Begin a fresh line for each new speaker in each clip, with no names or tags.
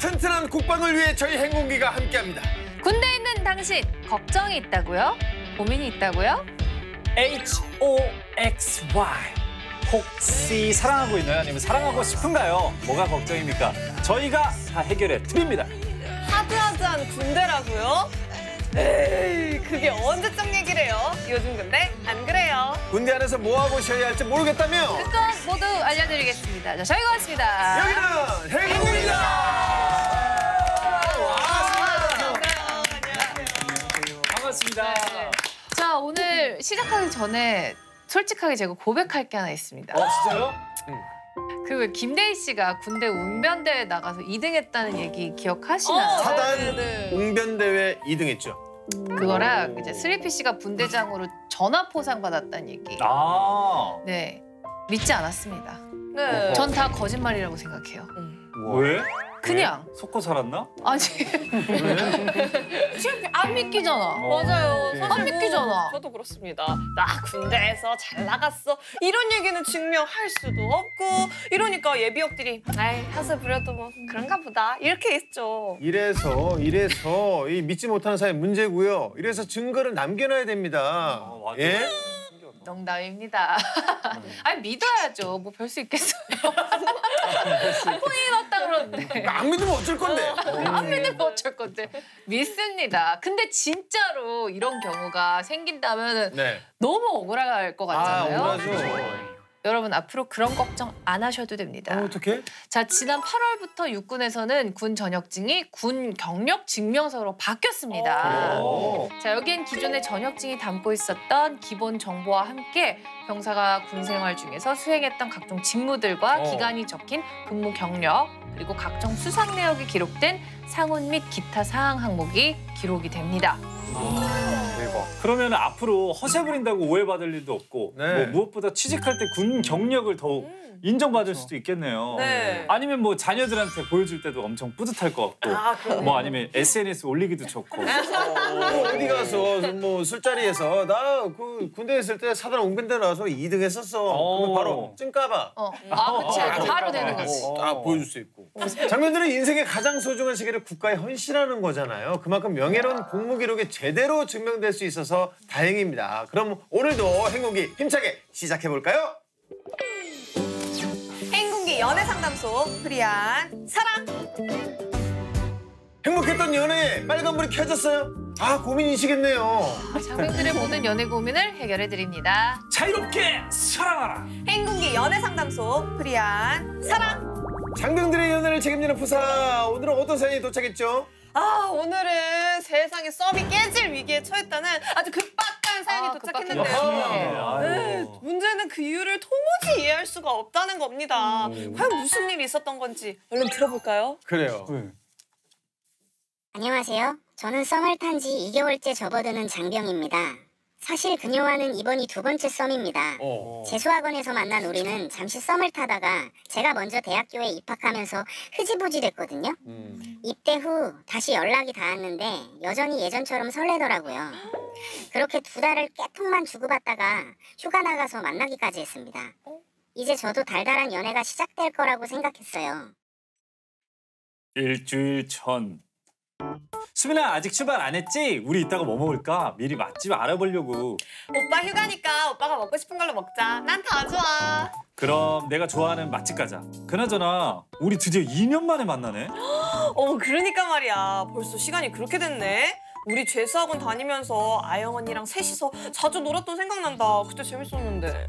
튼튼한 국방을 위해 저희 행군기가 함께합니다.
군대에 있는 당신, 걱정이 있다고요? 고민이 있다고요?
HOXY. 혹시 사랑하고 있나요? 아니면 사랑하고 싶은가요? 뭐가 걱정입니까? 저희가 다 해결해 드립니다.
하드하드한 군대라고요? 에이, 그게 언제적 얘기래요? 요즘 근데 안 그래요.
군대 안에서 뭐 하고 쉬어야 할지 모르겠다며?
그건 모두 알려드리겠습니다. 자, 저희가 왔습니다.
여기는 행군기다.
반갑습니다.
자, 오늘 시작하기 전에 솔직하게 제가 고백할 게 하나 있습니다.
진짜요?
그 김대희 씨가 군대 웅변대회 나가서 2등했다는 얘기 기억하시나요?
사단
네네.
웅변대회 2등했죠.
그거랑 이제 슬리피 씨가 분대장으로 전화 포상 받았다는 얘기. 네, 믿지 않았습니다.
네.
전 다 거짓말이라고 생각해요.
왜?
그냥.
속고 살았나?
아니, 지금 안 믿기잖아.
맞아요. 사실
안 믿기잖아.
저도 그렇습니다. 나 군대에서 잘 나갔어. 이런 얘기는 증명할 수도 없고 이러니까 예비역들이 아이 하수 부려도 뭐 그런가 보다 이렇게 했죠.
이래서 이 믿지 못하는 사람이 문제고요. 이래서 증거를 남겨놔야 됩니다.
맞아요.
예?
농담입니다. 아니 믿어야죠. 뭐 별 수 있겠어요. 코인 왔다 그러는데.
안 믿으면 어쩔 건데?
안 믿으면 어쩔 건데. 믿습니다. 근데 진짜로 이런 경우가 생긴다면
네.
너무 억울할 것 같잖아요.
억울하죠.
여러분 앞으로 그런 걱정 안 하셔도 됩니다.
어떻게?
자, 지난 8월부터 육군에서는 군 전역증이 군 경력 증명서로 바뀌었습니다. 자, 여기엔 기존의 전역증이 담고 있었던 기본 정보와 함께 병사가 군 생활 중에서 수행했던 각종 직무들과 기간이 적힌 근무 경력, 그리고 각종 수상 내역이 기록된 상훈 및 기타 사항 항목이 기록이 됩니다.
대박. 그러면 앞으로 허세 부린다고 오해받을 일도 없고
네.
뭐 무엇보다 취직할 때 군 경력을 더욱 인정받을 수도 있겠네요.
네.
아니면 뭐 자녀들한테 보여줄 때도 엄청 뿌듯할 것 같고
그러네.
뭐 아니면 SNS 올리기도 좋고
어디 가서 뭐 술자리에서 나 그 군대 있을 때 사단 웅변대 나와서 2등 했었어. 그러면 바로 찐까봐.
그치. 바로 되는 거지.
딱 보여줄 수 있고. 장면들은 인생의 가장 소중한 시기를 국가에 헌신하는 거잖아요. 그만큼 명예로운 복무 기록이 제대로 증명될 수 있어서 다행입니다. 그럼 오늘도 행군기 힘차게 시작해볼까요?
행군기 연애상담소 프리한 사랑.
행복했던 연애에 빨간불이 켜졌어요? 고민이시겠네요.
장병들의 모든 연애 고민을 해결해 드립니다.
자유롭게 사랑하라.
행군기 연애상담소 프리한 사랑.
장병들의 연애를 책임지는 부사. 오늘은 어떤 사연이 도착했죠?
오늘은 세상에 썸이 깨질 위기에 처했다는 아주 급박한 사연이 도착했는데요. 네, 문제는 그 이유를 도무지 이해할 수가 없다는 겁니다. 과연 무슨 일이 있었던 건지 얼른 들어볼까요?
그래요.
안녕하세요. 저는 썸을 탄 지 2개월째 접어드는 장병입니다. 사실 그녀와는 이번이 2번째 썸입니다. 재수학원에서 만난 우리는 잠시 썸을 타다가 제가 먼저 대학교에 입학하면서 흐지부지 됐거든요. 입대 후 다시 연락이 닿았는데 여전히 예전처럼 설레더라고요. 그렇게 2달을 깨통만 주고받다가 휴가 나가서 만나기까지 했습니다. 이제 저도 달달한 연애가 시작될 거라고 생각했어요.
일주일 전. 수민아 아직 출발 안 했지? 우리 이따가 뭐 먹을까? 미리 맛집 알아보려고.
오빠 휴가니까 오빠가 먹고 싶은 걸로 먹자. 난 다 좋아.
그럼 내가 좋아하는 맛집 가자. 그나저나 우리 드디어 2년 만에 만나네.
그러니까 말이야. 벌써 시간이 그렇게 됐네. 우리 재수학원 다니면서 아영 언니랑 셋이서 자주 놀았던 생각난다. 그때 재밌었는데.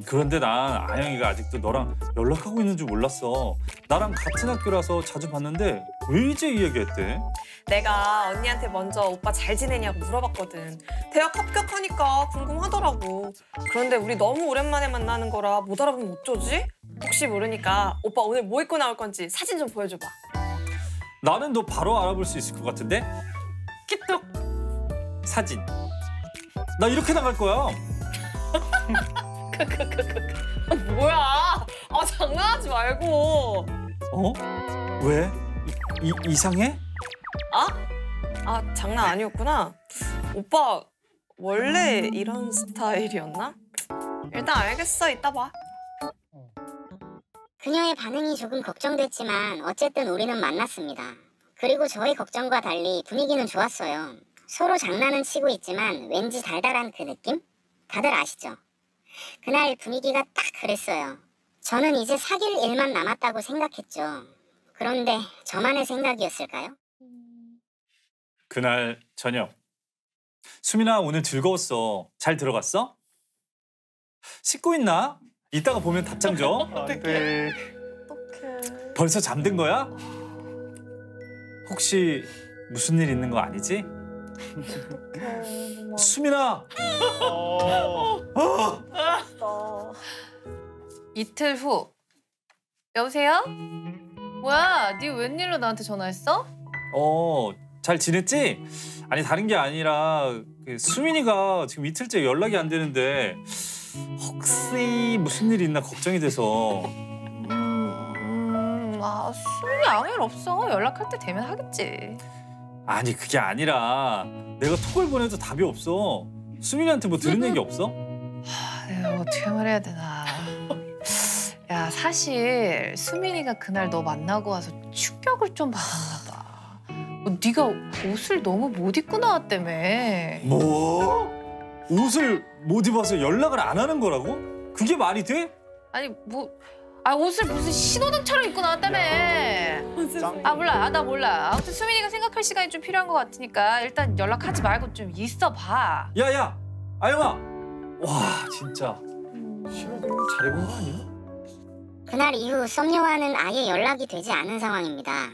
그런데 난 아영이가 아직도 너랑 연락하고 있는 줄 몰랐어. 나랑 같은 학교라서 자주 봤는데 왜 이제 이 얘기했대?
내가 언니한테 먼저 오빠 잘 지내냐고 물어봤거든. 대학 합격하니까 궁금하더라고. 그런데 우리 너무 오랜만에 만나는 거라 못 알아보면 어쩌지? 혹시 모르니까 오빠 오늘 뭐 입고 나올 건지 사진 좀 보여줘봐.
나는 너 바로 알아볼 수 있을 것 같은데? 끼뚝! 사진. 나 이렇게 나갈 거야.
뭐야? 장난하지 말고.
왜? 이상해?
장난 아니었구나. 오빠 원래 이런 스타일이었나? 일단 알겠어. 이따 봐.
그녀의 반응이 조금 걱정됐지만 어쨌든 우리는 만났습니다. 그리고 저의 걱정과 달리 분위기는 좋았어요. 서로 장난은 치고 있지만 왠지 달달한 그 느낌? 다들 아시죠? 그날 분위기가 딱 그랬어요. 저는 이제 사귈 일만 남았다고 생각했죠. 그런데 저만의 생각이었을까요?
그날 저녁. 수민아, 오늘 즐거웠어. 잘 들어갔어? 씻고 있나? 이따가 보면 답장 줘.
어떡해.
벌써 잠든 거야? 혹시 무슨 일 있는 거 아니지? 수민아!
이틀 후. 여보세요? 뭐야? 네 웬일로 나한테 전화했어?
잘 지냈지? 아니, 다른 게 아니라 그 수민이가 지금 이틀째 연락이 안 되는데 혹시 무슨 일 있나 걱정이 돼서.
수민이 아무 일 없어. 연락할 때 되면 하겠지.
아니, 그게 아니라 내가 톡을 보내도 답이 없어. 수민이한테 뭐 들은 얘기 없어?
내가 어떻게 말해야 되나. 야, 사실 수민이가 그날 너 만나고 와서 충격을 좀 받았나 봐. 네가 옷을 너무 못 입고 나왔다며.
뭐? 옷을 못 입어서 연락을 안 하는 거라고? 그게 말이 돼?
아니 옷을 무슨 신호등처럼 입고 나왔다며. 몰라. 나 몰라. 아무튼 수민이가 생각할 시간이 좀 필요한 것 같으니까 일단 연락하지 말고 좀 있어봐.
야야, 아영아. 와, 진짜.
신호등 잘 입은 거 아니야?
그날 이후 썸녀와는 아예 연락이 되지 않은 상황입니다.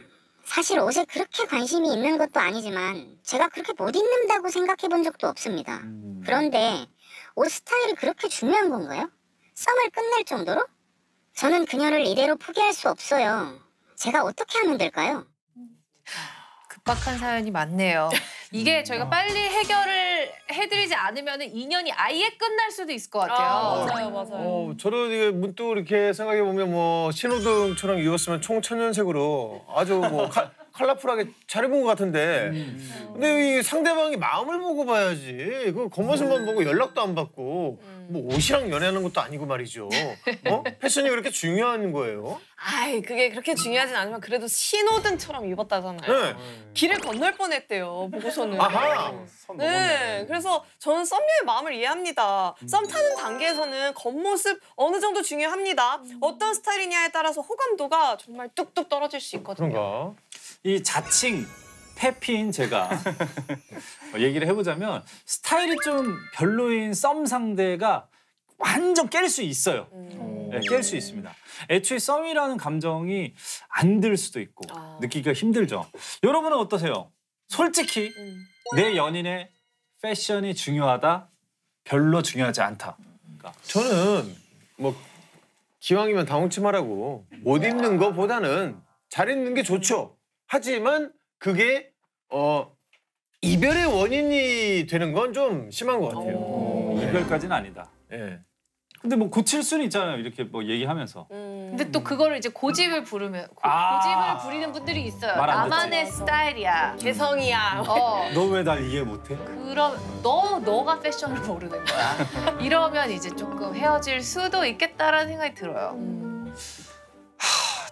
사실 옷에 그렇게 관심이 있는 것도 아니지만 제가 그렇게 못 입는다고 생각해 본 적도 없습니다. 그런데 옷 스타일이 그렇게 중요한 건가요? 썸을 끝낼 정도로? 저는 그녀를 이대로 포기할 수 없어요. 제가 어떻게 하면 될까요?
급박한 사연이 많네요. 이게 저희가 빨리 해결을 해드리지 않으면 인연이 아예 끝날 수도 있을 것 같아요.
맞아요.
저도 이게 문득 이렇게 생각해 보면 뭐 신호등처럼 입었으면 총천연색으로 아주 뭐 컬러풀하게 잘 입은 것 같은데, 근데 이 상대방이 마음을 보고 봐야지. 그 겉모습만 보고 연락도 안 받고 뭐 옷이랑 연애하는 것도 아니고 말이죠. 패션이 그렇게 중요한 거예요?
아이, 그게 그렇게 중요하진 않지만 그래도 신호등처럼 입었다잖아요.
네.
길을 건널 뻔했대요, 보고서는.
아하.
네, 그래서 저는 썸녀의 마음을 이해합니다. 썸 타는 단계에서는 겉모습 어느 정도 중요합니다. 어떤 스타일이냐에 따라서 호감도가 정말 뚝뚝 떨어질 수 있거든요.
그런가?
이 자칭 페피인 제가 얘기를 해보자면 스타일이 좀 별로인 썸 상대가 완전 깰 수 있어요. 네, 깰 수 있습니다. 애초에 썸이라는 감정이 안 들 수도 있고 느끼기가 힘들죠. 여러분은 어떠세요? 솔직히 내 연인의 패션이 중요하다? 별로 중요하지 않다? 그러니까.
저는 뭐 기왕이면 다홍치마라고 못 입는 것보다는 잘 입는 게 좋죠. 하지만 그게 이별의 원인이 되는 건 좀 심한 것 같아요.
이별까지는 아니다.
예.
근데 뭐 고칠 수는 있잖아요. 이렇게 뭐 얘기하면서.
근데 또 그거를 이제 고집을 부르면 고집을 부리는 분들이 있어요.
말안
나만의 스타일이야.
개성이야.
너 왜 날 이해 못해?
그럼 너가 패션을 모르는 거야. 이러면 이제 조금 헤어질 수도 있겠다라는 생각이 들어요.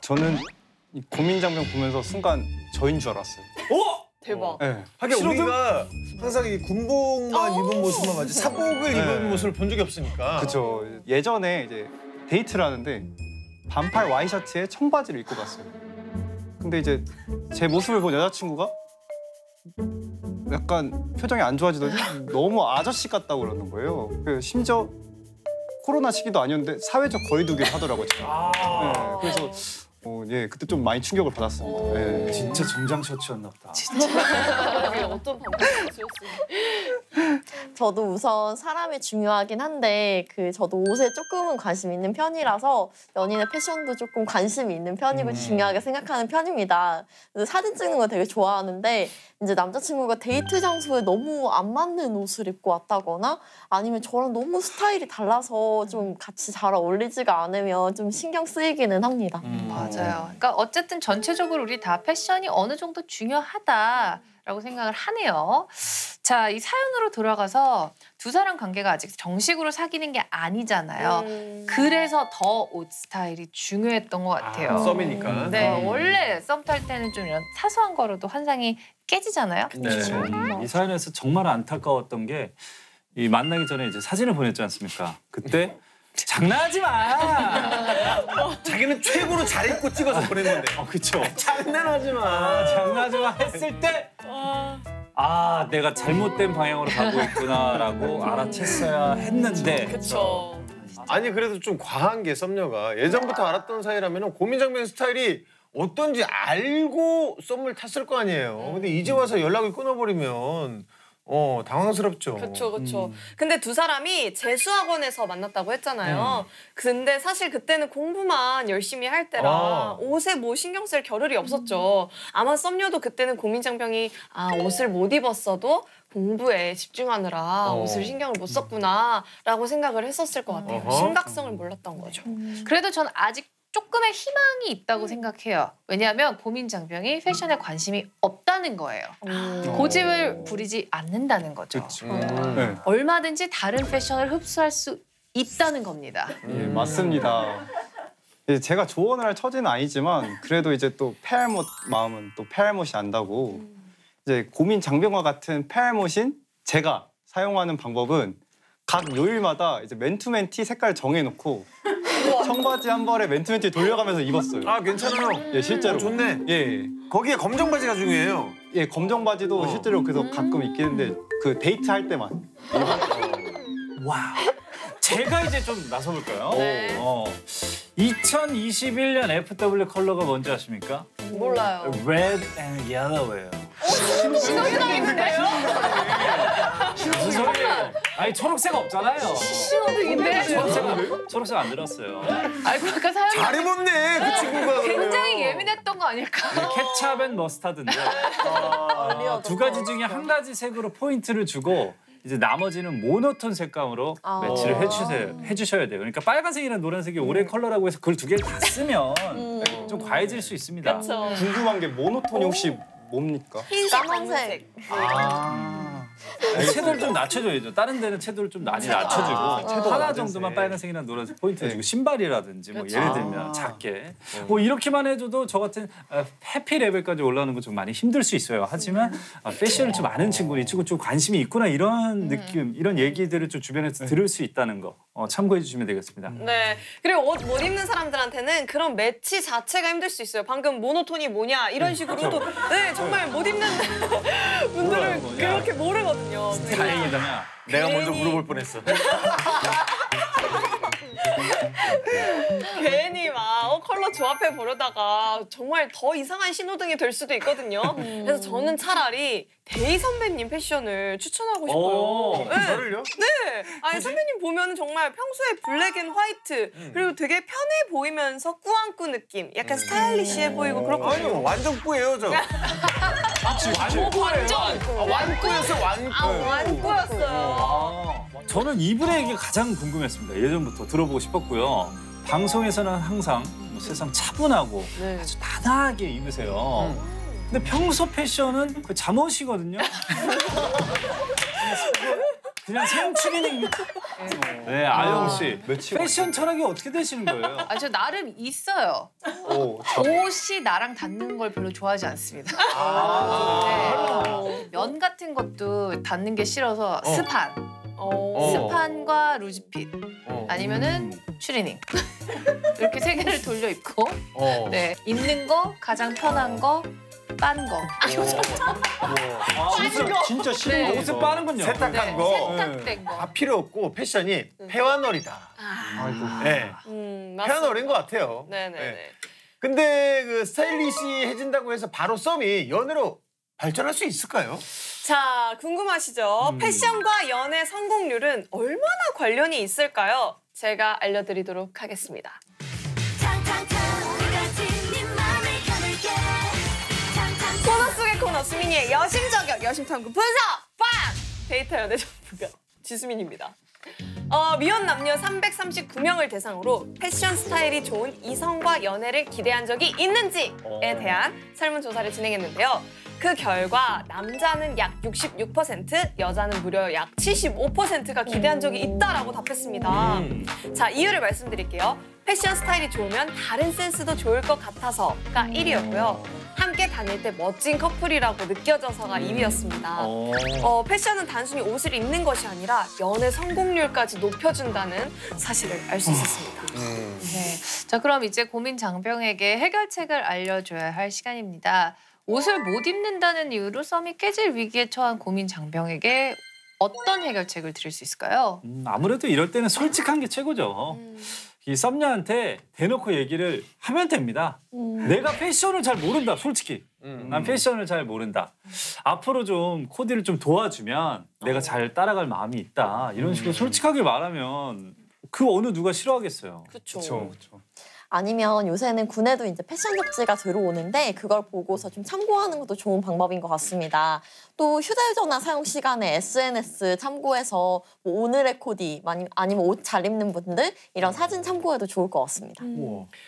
저는 이 고민 장면 보면서 순간 저인 줄 알았어요.
대박.
네.
하긴
신호등?
우리가 항상 이 군복만 입은 모습만 봤지 사복을 입은 모습을 본 적이 없으니까.
그렇죠. 예전에 이제 데이트를 하는데 반팔 와이셔츠에 청바지를 입고 갔어요. 근데 이제 제 모습을 본 여자친구가 약간 표정이 안 좋아지더니 너무 아저씨 같다고 그러는 거예요. 심지어 코로나 시기도 아니었는데 사회적 거리두기를 하더라고요. 네, 그래서 예, 그때 좀 많이 충격을 받았습니다. 예.
진짜 정장 셔츠였나 보다.
어떤 방법이었어요?
저도 우선 사람이 중요하긴 한데 저도 옷에 조금은 관심 있는 편이라서 연인의 패션도 조금 관심이 있는 편이고 중요하게 생각하는 편입니다. 그래서 사진 찍는 거 되게 좋아하는데 이제 남자친구가 데이트 장소에 너무 안 맞는 옷을 입고 왔다거나 아니면 저랑 너무 스타일이 달라서 좀 같이 잘 어울리지가 않으면 좀 신경 쓰이기는 합니다.
맞아요. 그러니까 어쨌든 전체적으로 우리 다 패션이 어느 정도 중요하다. 라고 생각을 하네요. 자, 이 사연으로 돌아가서 두 사람 관계가 아직 정식으로 사귀는 게 아니잖아요. 그래서 더 옷 스타일이 중요했던 것 같아요.
썸이니까.
네, 원래 썸 탈 때는 좀 이런 사소한 거로도 환상이 깨지잖아요.
네.
이 사연에서 정말 안타까웠던 게 이 만나기 전에 이제 사진을 보냈지 않습니까? 그때 장난하지 마.
자기는 최고로 잘 입고 찍어서 보낸 건데.
그쵸.
장난하지 마.
장난하지 마 했을 때 아, 내가 잘못된 방향으로 가고 있구나라고 알아챘어야 했는데.
그쵸.
아니 그래도 좀 과한 게 썸녀가 예전부터 알았던 사이라면 고민정면 스타일이 어떤지 알고 썸을 탔을 거 아니에요. 근데 이제 와서 연락을 끊어버리면 당황스럽죠.
그쵸. 근데 두 사람이 재수학원에서 만났다고 했잖아요. 근데 사실 그때는 공부만 열심히 할 때라 옷에 뭐 신경 쓸 겨를이 없었죠. 아마 썸녀도 그때는 고민장병이 옷을 못 입었어도 공부에 집중하느라 옷을 신경을 못 썼구나라고 생각을 했었을 것 같아요. 심각성을 몰랐던 거죠.
그래도 전 아직 조금의 희망이 있다고 생각해요. 왜냐하면 고민장병이 패션에 관심이 없다는 거예요. 고집을 부리지 않는다는 거죠.
네.
얼마든지 다른 패션을 흡수할 수 있다는 겁니다.
예, 맞습니다. 예, 제가 조언을 할 처지는 아니지만 그래도 이제 또 페알못 마음은 또 페알못이 안다고 이제 고민 장병과 같은 페알못인 제가 사용하는 방법은 각 요일마다 이제 맨투맨 티 색깔 정해놓고 청바지 한 벌에 맨투맨 티 돌려가면서 입었어요.
아 괜찮아요.
예, 실제로.
좋네.
예,
거기에 검정 바지가 중요해요.
예, 검정 바지도 실제로 그래서 가끔 입겠는데 그 데이트 할 때만.
와. 제가 이제 좀 나서볼까요?
네.
2021년 FW 컬러가 뭔지 아십니까?
몰라요.
Red and Yellow예요.
신호등인데요?
무슨 소리예요? 아니 초록색 없잖아요.
신호등인데?
초록색 안 들었어요.
알고 아까 사연
잘 입었네 그 친구가.
굉장히 예민했던 거 아닐까?
케찹 앤 머스타드인데 두 가지 중에 한 가지 색으로 포인트를 주고 이제 나머지는 모노톤 색감으로 매치를 해주셔야 돼요. 그러니까 빨간색이랑 노란색이 올해 컬러라고 해서 그걸 두 개를 다 쓰면 좀 과해질 수 있습니다.
그쵸.
궁금한 게 모노톤이 혹시 뭡니까?
흰색, 검은색.
채도를 좀 낮춰줘야죠. 다른 데는 채도를 좀 많이 낮춰주고 하나 정도만 빨간색이나 노란색 포인트 주고 신발이라든지 뭐 예를 들면 작게 뭐 이렇게만 해줘도 저 같은 해피 레벨까지 올라오는 건 좀 많이 힘들 수 있어요. 하지만 패션을 좀 아는 친구는 이 친구 좀 관심이 있구나 이런 느낌 이런 얘기들을 좀 주변에서 들을 수 있다는 거 참고해 주시면 되겠습니다.
네. 그리고 옷 못 입는 사람들한테는 그런 매치 자체가 힘들 수 있어요. 방금 모노톤이 뭐냐 이런 식으로도 네 정말 못 입는 분들은 그렇게 모르거든요.
다행이다.
내가 먼저 물어볼 뻔했어.
괜히 막 컬러 조합해 보려다가 정말 더 이상한 신호등이 될 수도 있거든요. 그래서 저는 차라리 데이 선배님 패션을 추천하고 싶어요. 네.
저를요?
네. 아니 선배님 보면 정말 평소에 블랙 앤 화이트 그리고 되게 편해 보이면서 꾸안꾸 느낌 약간 스타일리시해 보이고 그렇거든요.
아니요 완전 뿌예요 저. 완꾸였어 완꾸.
완꾸였어요.
저는 이분의 얘기가 가장 궁금했습니다. 예전부터 들어보고 싶었고요. 방송에서는 항상 뭐 세상 차분하고 아주 단아하게 입으세요. 근데 평소 패션은 그 잠옷이거든요. 그냥 생추리닝. 네, 아영 씨. 패션 철학이 어떻게 되시는 거예요?
저 나름 있어요. 옷이 나랑 닿는 걸 별로 좋아하지 않습니다. 네. 면 같은 것도 닿는 게 싫어서 스판과 루즈핏 아니면은 추리닝 이렇게 세 개를 돌려 입고 네 입는 거 가장 편한 거 빤 거.
진짜 싫은
네.
거.
옷을 빠는군요.
세탁한 거.
세탁된 거.
다 필요 없고 패션이 페와널이다.
아이고.
네.
맞습니다.
페와널인 것 같아요.
네네네.
네. 근데 그 스타일리시해진다고 해서 바로 썸이 연애로 발전할 수 있을까요?
자, 궁금하시죠? 패션과 연애 성공률은 얼마나 관련이 있을까요? 제가 알려드리도록 하겠습니다. 코너 속의 코너 수민이의 여심저격 여심탐구 분석 빵! 데이터 연애 전문가 지수민입니다. 미혼 남녀 339명을 대상으로 패션 스타일이 좋은 이성과 연애를 기대한 적이 있는지에 대한 설문조사를 진행했는데요. 그 결과 남자는 약 66%, 여자는 무려 약 75%가 기대한 적이 있다라고 답했습니다. 자, 이유를 말씀드릴게요. 패션 스타일이 좋으면 다른 센스도 좋을 것 같아서가 1위였고요. 함께 다닐 때 멋진 커플이라고 느껴져서가 2위였습니다. 패션은 단순히 옷을 입는 것이 아니라 연애 성공률까지 높여준다는 사실을 알 수 있었습니다.
네. 자, 그럼 이제 고민 장병에게 해결책을 알려줘야 할 시간입니다. 옷을 못 입는다는 이유로 썸이 깨질 위기에 처한 고민 장병에게 어떤 해결책을 드릴 수 있을까요?
아무래도 이럴 때는 솔직한 게 최고죠. 이 썸녀한테 대놓고 얘기를 하면 됩니다. 내가 패션을 잘 모른다, 솔직히. 난 패션을 잘 모른다. 앞으로 좀 코디를 좀 도와주면 내가 잘 따라갈 마음이 있다. 이런 식으로 솔직하게 말하면 그 어느 누가 싫어하겠어요.
그렇죠.
아니면 요새는 군에도 이제 패션 잡지가 들어오는데 그걸 보고서 좀 참고하는 것도 좋은 방법인 것 같습니다. 또 휴대전화 사용 시간에 SNS 참고해서 뭐 오늘의 코디 아니면 옷 잘 입는 분들 이런 사진 참고해도 좋을 것 같습니다.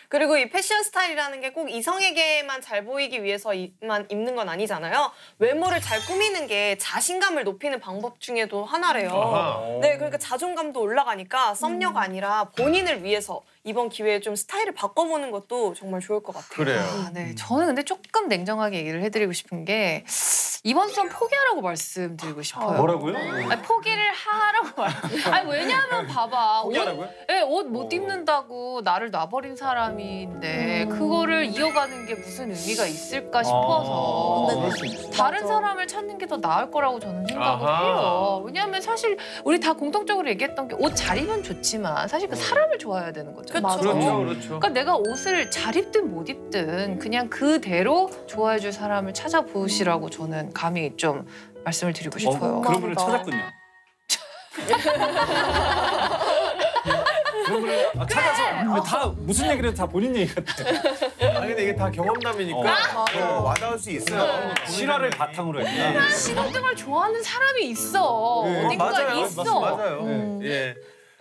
그리고 이 패션 스타일이라는 게 꼭 이성에게만 잘 보이기 위해서만 입는 건 아니잖아요. 외모를 잘 꾸미는 게 자신감을 높이는 방법 중에도 하나래요. 네, 그러니까 자존감도 올라가니까 썸녀가 아니라 본인을 위해서 이번 기회에 좀 스타일을 바꿔보는 것도 정말 좋을 것 같아요.
그래요.
네, 저는 근데 조금 냉정하게 얘기를 해드리고 싶은 게 이번 썸 포기하라고 말씀드리고 싶어요.
뭐라고요?
아니, 포기를 하라고 아니, 왜냐하면 봐봐.
포기하라고요?
옷 못 입는다고 나를 놔버린 사람인데 그거를 이어가는 게 무슨 의미가 있을까 싶어서 다른 사람을 찾는 게 더 나을 거라고 저는 생각을 해요. 왜냐하면 사실 우리 다 공통적으로 얘기했던 게 옷 잘 입으면 좋지만 사실 그 사람을 좋아해야 되는 거죠.
그렇죠.
그러니까 내가 옷을 잘 입든 못 입든 그냥 그대로 좋아해줄 사람을 찾아보시라고 저는 감히 좀 말씀을 드리고 싶어요.
그런 분을 찾았군요. 그런 분을 찾아서 다 무슨 얘기를 해도 다 본인 얘기 같아.
아니 근데 이게 다 경험담이니까 와닿을 수 있어요.
실화를 바탕으로 했구나.
신혼생활 좋아하는 사람이 있어. 어딘가 있어.
맞아요. 예.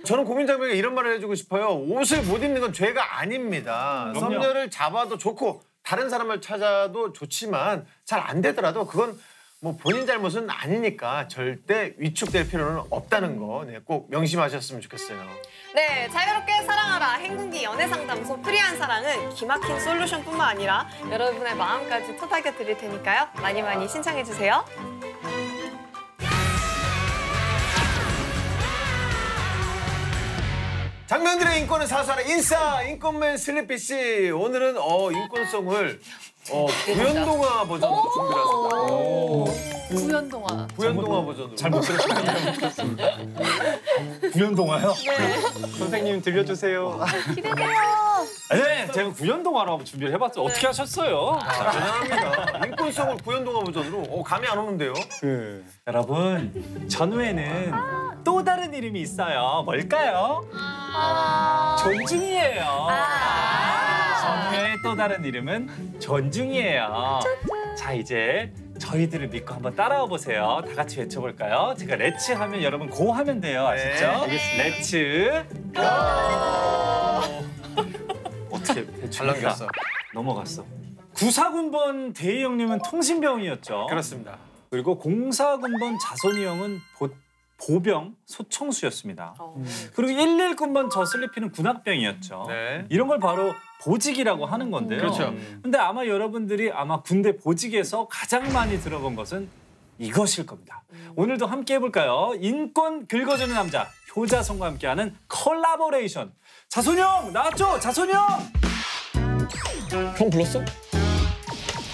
저는 고민장병에게 이런 말을 해주고 싶어요. 옷을 못 입는 건 죄가 아닙니다. 썸녀를 잡아도 좋고 다른 사람을 찾아도 좋지만 잘 안 되더라도 그건 뭐 본인 잘못은 아니니까 절대 위축될 필요는 없다는 거 꼭 명심하셨으면 좋겠어요.
네, 자유롭게 사랑하라 행군기 연애상담소 프리한 사랑은 기막힌 솔루션뿐만 아니라 여러분의 마음까지 토닥여 드릴 테니까요. 많이 많이 신청해주세요.
장면들의 인권을 사수하는 인싸 인권맨 슬리피 씨. 오늘은 인권송을 구연동화 버전으로 준비했습니다.
구연동화.
구연동화 버전으로.
잘못 들었습니다. 구연동화요?
선생님 들려주세요.
기대돼요.
네, 제가 구연동화로 한번 준비를 해봤어요. 어떻게 하셨어요?
대단합니다. 인권송을 구연동화 버전으로. 감이 안 오는데요.
여러분, 전후에는 또 다른 이름이 있어요. 뭘까요? 존중이에요. 전후의 또 다른 이름은 존중이에요. 자, 이제 저희들을 믿고 한번 따라와 보세요. 다 같이 외쳐볼까요? 제가 렛츠 하면 여러분 고 하면 돼요. 아시죠? 렛츠 고! 어떻게
잘 넘겼어.
넘어갔어. 94군번 대희 형님은 통신병이었죠.
그렇습니다.
그리고 04군번 자손이 형은 보병 소청수였습니다. 그리고 119번 저 슬리피는 군악병이었죠.
네.
이런 걸 바로 보직이라고 하는 건데요.
그렇죠.
근데 아마 여러분들이 군대 보직에서 가장 많이 들어본 것은 이것일 겁니다. 오늘도 함께 해볼까요? 인권 긁어주는 남자 효자손과 함께하는 콜라보레이션. 자손이 형 나왔죠? 자손이 형!
형 불렀어?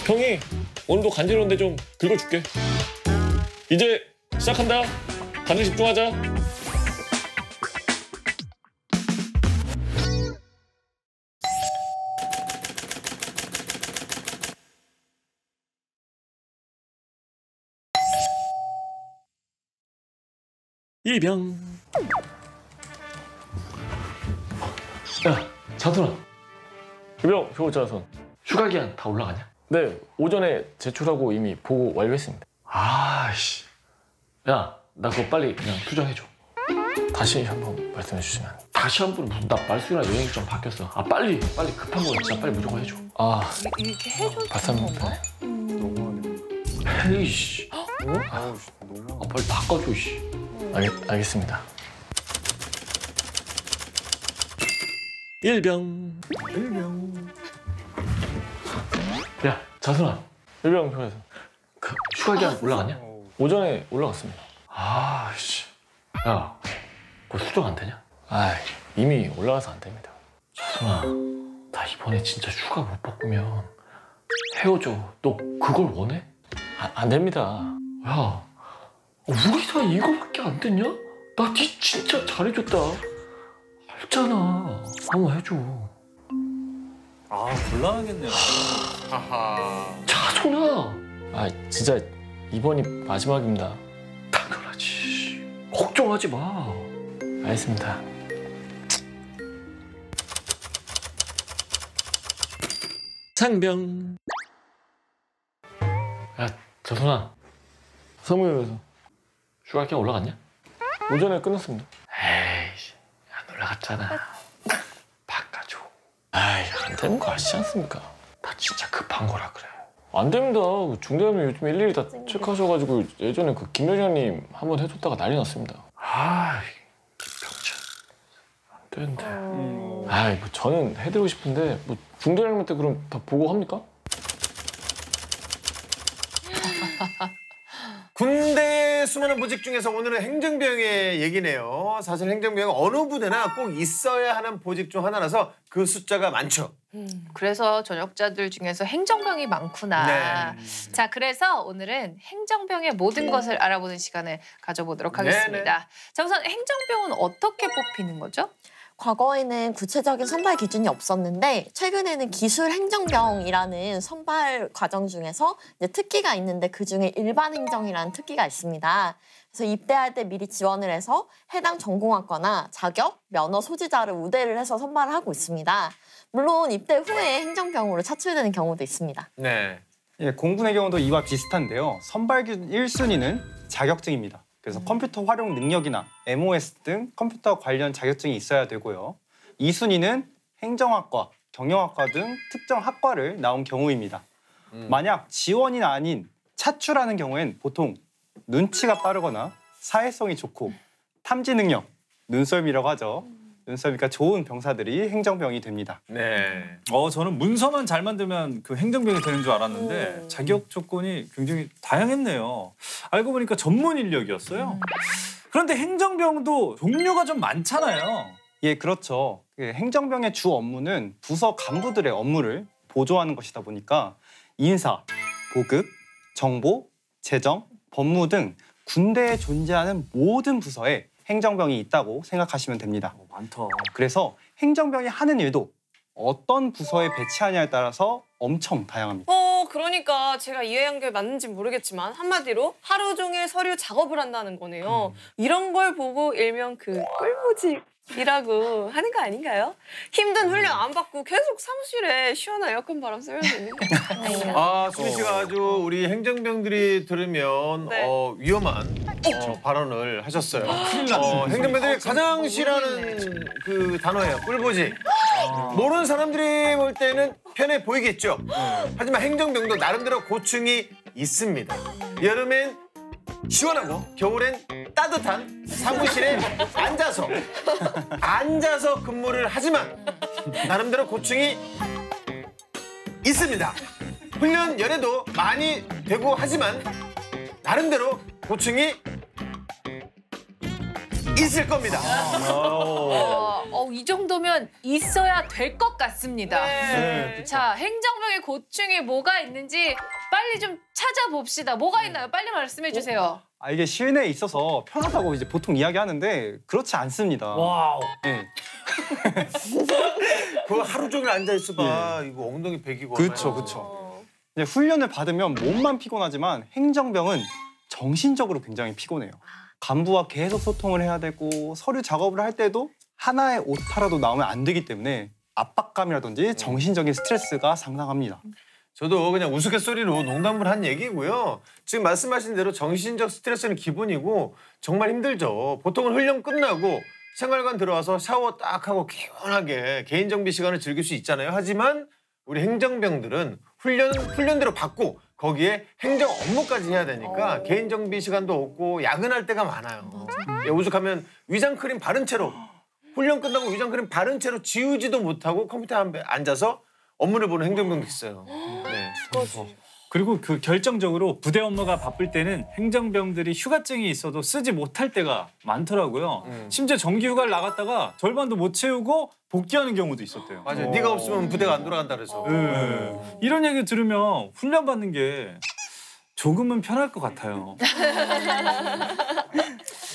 형이 오늘도 간지러운데 좀 긁어줄게. 이제 시작한다. 다들 집중하자. 이병. 야, 자손아. 이병, 효자손. 휴가 기한 다 올라가냐? 네, 오전에 제출하고 이미 보고 완료했습니다. 아이씨. 야, 나 그거 빨리 그냥 투정해줘. 다시 한번 말씀해 주시면. 다시 한 번 무슨 나 말수나 여행 일정 바뀌었어. 빨리 급한 거 진짜 빨리 무조건 해줘.
이렇게 해줘도 되는 건가?
너무하네.
아이 씨. 빨리 바꿔줘 씨. 알겠습니다. 일병. 야 자순아. 일병 병에서 그 휴가 기한 올라갔냐? 오전에 올라갔습니다. 아씨. 야, 뭐 수정 안 되냐? 아, 이미 올라가서 안 됩니다. 자순아, 나 이번에 진짜 휴가 못 바꾸면 헤어져. 너 그걸 원해? 안 됩니다. 야, 우리 사이 이거밖에 안 됐냐? 나 니 진짜 잘해줬다. 알잖아. 한번 해줘.
아, 곤란하겠네요.
자순아. 아, 진짜 이번이 마지막입니다. 당연하지. 걱정하지 마. 알겠습니다. 상병. 야, 자순아. 사무실에서 휴가 기간 올라갔냐? 오전에 끝났습니다. 에이씨, 안 올라갔잖아. 바꿔줘. 아이, 안 되는 거 아시지 않습니까? 나 진짜 급한 거라 그래. 안 됩니다. 중대하면 요즘 일일이 다 체크하셔가지고 예전에 그 김 여사님 한번 해줬다가 난리 났습니다. 아이, 김병찬. 안 되는데. 아이, 뭐 저는 해드리고 싶은데 뭐 중대장님한테 그럼 다 보고합니까?
군대의 수많은 보직 중에서 오늘은 행정병의 얘기네요. 사실 행정병은 어느 부대나 꼭 있어야 하는 보직 중 하나라서 그 숫자가 많죠.
그래서 전역자들 중에서 행정병이 많구나.
네.
자, 그래서 오늘은 행정병의 모든 것을 알아보는 시간을 가져보도록 하겠습니다.
네네.
자, 우선 행정병은 어떻게 뽑히는 거죠?
과거에는 구체적인 선발 기준이 없었는데 최근에는 기술행정병이라는 선발 과정 중에서 이제 특기가 있는데 그중에 일반행정이라는 특기가 있습니다. 그래서 입대할 때 미리 지원을 해서 해당 전공학과나 자격, 면허 소지자를 우대를 해서 선발을 하고 있습니다. 물론 입대 후에 행정병으로 차출되는 경우도 있습니다.
네.
예, 공군의 경우도 이와 비슷한데요. 선발 기준 1순위는 자격증입니다. 그래서 컴퓨터 활용 능력이나 MOS 등 컴퓨터 관련 자격증이 있어야 되고요. 2순위는 행정학과, 경영학과 등 특정 학과를 나온 경우입니다. 만약 지원이 아닌 차출하는 경우엔 보통 눈치가 빠르거나 사회성이 좋고 탐지 능력, 눈썰미라고 하죠. 눈썰미가 좋은 병사들이 행정병이 됩니다.
네.
저는 문서만 잘 만들면 그 행정병이 되는 줄 알았는데 자격 조건이 굉장히 다양했네요. 알고 보니까 전문 인력이었어요. 그런데 행정병도 종류가 좀 많잖아요.
예, 그렇죠. 행정병의 주 업무는 부서 간부들의 업무를 보조하는 것이다 보니까 인사, 보급, 정보, 재정, 법무 등 군대에 존재하는 모든 부서에 행정병이 있다고 생각하시면 됩니다.
많다.
그래서 행정병이 하는 일도 어떤 부서에 배치하냐에 따라서 엄청 다양합니다.
그러니까 제가 이해한 게 맞는지 모르겠지만 한마디로 하루 종일 서류 작업을 한다는 거네요. 이런 걸 보고 일명 그 꿀보직이라고 하는 거 아닌가요? 힘든 훈련 안 받고 계속 사무실에 시원한 에어컨 바람 쐬면서 있는 거.
아, 수미 씨가 아주 우리 행정병들이 들으면
네.
위험한 발언을 하셨어요. 행정병들이 가장 싫어하는 그 단어예요. 꿀보직. 모르는 사람들이 볼 때는 편해 보이겠죠. 하지만 행정병도 나름대로 고충이 있습니다. 여름엔 시원하고 겨울엔 따뜻한 사무실에 앉아서 근무를 하지만 나름대로 고충이 있습니다. 훈련 연애도 많이 되고 하지만 나름대로 고충이 있을 겁니다.
이 정도면 있어야 될 것 같습니다.
네.
자, 행정병의 고충이 뭐가 있는지 빨리 좀 찾아봅시다. 뭐가 있나요? 빨리 말씀해 주세요.
이게 실내에 있어서 편하다고 이제 보통 이야기하는데 그렇지 않습니다.
와우.
예.
그거 하루 종일 앉아 있어봐. 이거 엉덩이 베기고.
그렇죠, 그렇죠. 이제 훈련을 받으면 몸만 피곤하지만 행정병은 정신적으로 굉장히 피곤해요. 간부와 계속 소통을 해야 되고 서류 작업을 할 때도 하나의 오타라도 나오면 안 되기 때문에 압박감이라든지 정신적인 스트레스가 상당합니다.
저도 그냥 우스갯소리로 농담을 한 얘기고요. 지금 말씀하신 대로 정신적 스트레스는 기본이고 정말 힘들죠. 보통은 훈련 끝나고 생활관 들어와서 샤워 딱 하고 개운하게 개인정비 시간을 즐길 수 있잖아요. 하지만 우리 행정병들은 훈련대로 받고 거기에 행정 업무까지 해야 되니까 개인 정비 시간도 없고 야근할 때가 많아요. 예, 오죽하면 위장크림 바른 채로 훈련 끝나고 위장크림 바른 채로 지우지도 못하고 컴퓨터 앞에 앉아서 업무를 보는 행정병도 있어요. 네.
그리고 그 결정적으로 부대 업무가 바쁠 때는 행정병들이 휴가증이 있어도 쓰지 못할 때가 많더라고요. 심지어 정기 휴가를 나갔다가 절반도 못 채우고 복귀하는 경우도 있었대요.
맞아요. 네가 없으면 부대가 안 돌아간다 그래서.
이런 얘기 들으면 훈련 받는 게 조금은 편할 것 같아요.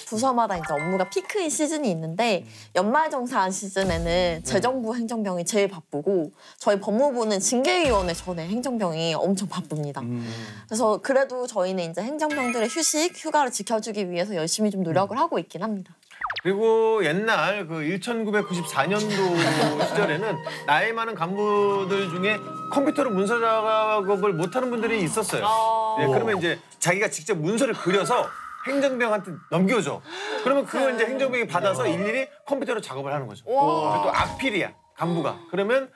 부서마다 이제 업무가 피크인 시즌이 있는데 연말정산 시즌에는 재정부 행정병이 제일 바쁘고 저희 법무부는 징계위원회 전에 행정병이 엄청 바쁩니다. 그래서 그래도 저희는 이제 행정병들의 휴식, 휴가를 지켜주기 위해서 열심히 좀 노력을 하고 있긴 합니다.
그리고 옛날 그 1994년도 시절에는 나이 많은 간부들 중에 컴퓨터로 문서 작업을 못하는 분들이 있었어요. 네, 그러면 이제 자기가 직접 문서를 그려서 행정병한테 넘겨줘. 그러면 그걸 이제 행정병이 받아서 일일이 컴퓨터로 작업을 하는 거죠. 또 악필이야, 간부가. 그러면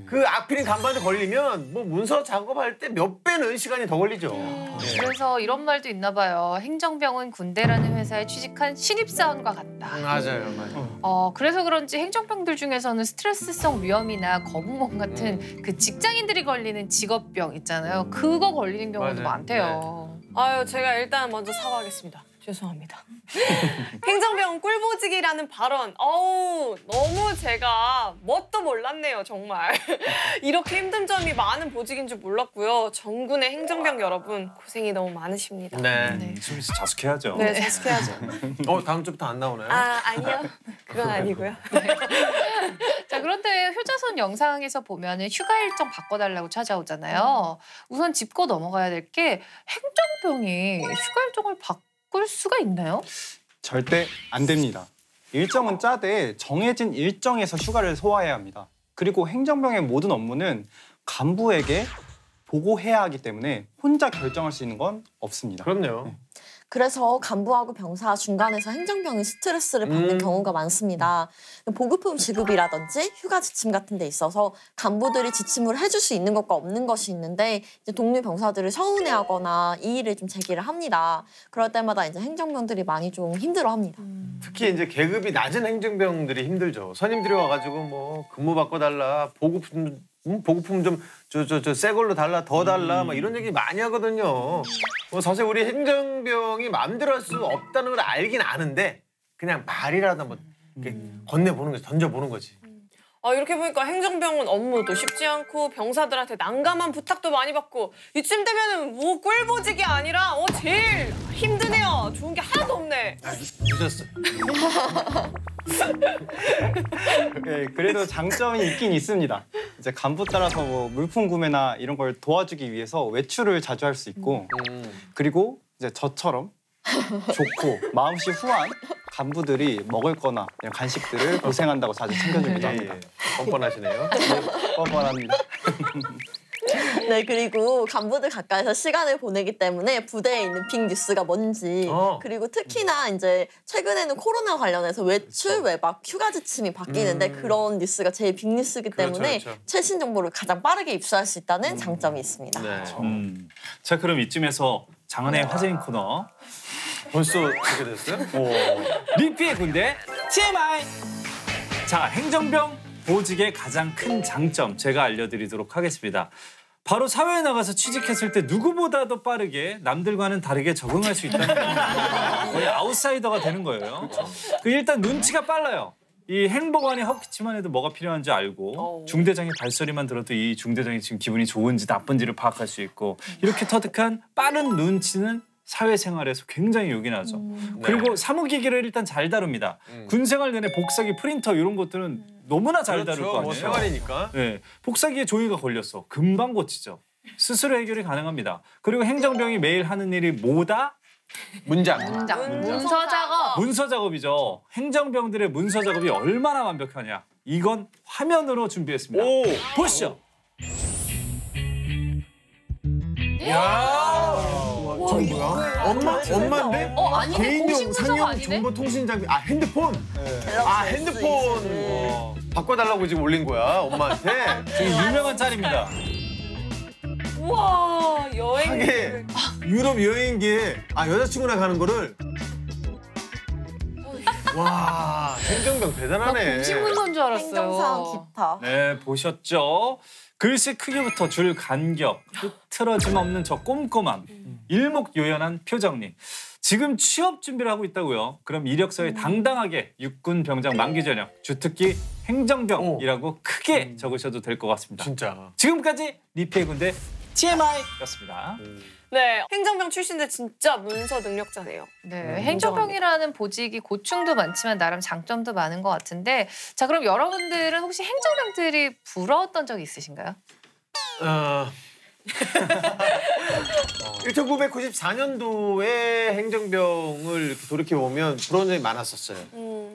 그 악필인 간부한테 걸리면 뭐 문서 작업할 때 몇 배는 시간이 더 걸리죠. 네.
그래서 이런 말도 있나 봐요. 행정병은 군대라는 회사에 취직한 신입사원과 같다.
맞아요.
그래서 그런지 행정병들 중에서는 스트레스성 위험이나 거부감 같은 그 직장인들이 걸리는 직업병 있잖아요. 그거 걸리는 경우도
맞아요.
많대요.
아유, 제가 일단 먼저 사과하겠습니다. 죄송합니다. 행정병 꿀보직이라는 발언, 너무 제가 뭣도 몰랐네요, 정말. 이렇게 힘든 점이 많은 보직인 줄 몰랐고요. 전군의 행정병 여러분, 고생이 너무 많으십니다.
네.
좀 자숙해야죠.
네, 자숙해야죠.
다음 주부터 안 나오나요?
아니요. 그건 아니고요.
자, 그런데 효자손 영상에서 보면은 휴가 일정 바꿔달라고 찾아오잖아요. 우선 짚고 넘어가야 될 게 행정병이 휴가 일정을 바꿀 수가 있나요?
절대 안 됩니다. 일정은 짜되 정해진 일정에서 휴가를 소화해야 합니다. 그리고 행정병의 모든 업무는 간부에게 보고해야 하기 때문에 혼자 결정할 수 있는 건 없습니다.
그럼요.
그래서 간부하고 병사 중간에서 행정병이 스트레스를 받는 경우가 많습니다. 보급품 지급이라든지 휴가 지침 같은 데 있어서 간부들이 지침을 해줄 수 있는 것과 없는 것이 있는데 이제 동료 병사들을 서운해하거나 이의를 좀 제기를 합니다. 그럴 때마다 이제 행정병들이 많이 좀 힘들어합니다.
특히 이제 계급이 낮은 행정병들이 힘들죠. 선임들이 와가지고 뭐 근무 바꿔달라, 보급품 좀 새 걸로 달라, 더 달라, 막 이런 얘기 많이 하거든요. 사실 우리 행정병이 마음대로 할 수 없다는 걸 알긴 아는데 그냥 말이라도 한번 이렇게 건네보는 거지, 던져보는 거지.
이렇게 보니까 행정병은 업무도 쉽지 않고 병사들한테 난감한 부탁도 많이 받고 이쯤 되면은 뭐 꿀보직이 아니라 제일 힘드네요. 좋은 게 하나도 없네.
늦었어.
네, 그래도 장점이 있긴 있습니다. 이제 간부 따라서 뭐 물품 구매나 이런 걸 도와주기 위해서 외출을 자주 할 수 있고 그리고 이제 저처럼 좋고 마음씨 후한 간부들이 먹을 거나 이런 간식들을 고생한다고 자주 챙겨주기도 합니다.
뻔뻔하시네요.
뻔뻔합니다.
네, 그리고 간부들 가까이서 시간을 보내기 때문에 부대에 있는 빅 뉴스가 뭔지 그리고 특히나 이제 최근에는 코로나 관련해서 외출, 외박, 휴가 지침이 바뀌는데 그런 뉴스가 제일 빅 뉴스이기 때문에 최신 정보를 가장 빠르게 입수할 수 있다는 장점이 있습니다.
네.
자, 그럼 이쯤에서 장안의 화제인 코너
벌써 그렇게 됐어요?
리피의 군대 TMI. 자, 행정병 보직의 가장 큰 장점 제가 알려드리도록 하겠습니다. 바로 사회에 나가서 취직했을 때 누구보다도 빠르게 남들과는 다르게 적응할 수 있다는 겁니다. 거의 아웃사이더가 되는 거예요. 일단 눈치가 빨라요. 이 행보관이 헛기치만 해도 뭐가 필요한지 알고 중대장의 발소리만 들어도 이 중대장이 지금 기분이 좋은지 나쁜지를 파악할 수 있고 이렇게 터득한 빠른 눈치는 사회생활에서 굉장히 요긴하죠. 그리고 사무기기를 일단 잘 다룹니다. 군생활 내내 복사기, 프린터 이런 것들은 너무나 잘 다룰 거 아니에요.
뭐 생활이니까.
네, 복사기에 종이가 걸렸어. 금방 고치죠. 스스로 해결이 가능합니다. 그리고 행정병이 매일 하는 일이 뭐다?
문장.
문서 작업.
문서 작업이죠. 행정병들의 문서 작업이 얼마나 완벽하냐. 이건 화면으로 준비했습니다. 보시죠.
저기 뭐야? 엄마인데?
아니네.
개인용
공식문서가
상용
아니네?
정보통신 장비. 핸드폰. 핸드폰 바꿔달라고 지금 올린 거야 엄마한테.
지금 유명한 짤입니다.
우와 여행
하게
계획.
유럽 여행기에 여자친구랑 가는 거를 와 행정병 대단하네.
공식문서인 줄 알았어요.
행정상 기타.
네, 보셨죠? 글씨 크기부터 줄 간격, 흐트러짐 없는 저 꼼꼼함, 일목요연한 표정리. 지금 취업 준비를 하고 있다고요. 그럼 이력서에 당당하게 육군 병장 만기 전역, 주특기 행정병이라고 크게 적으셔도 될 것 같습니다.
진짜.
지금까지 리페이 군대 TMI였습니다.
네 행정병 출신들 진짜 문서 능력자네요.
네, 행정병이라는 보직이 고충도 많지만 나름 장점도 많은 것 같은데 자 그럼 여러분들은 혹시 행정병들이 부러웠던 적이 있으신가요?
1994년도에 행정병을 이렇게 돌이켜보면 부러운 점이 많았었어요.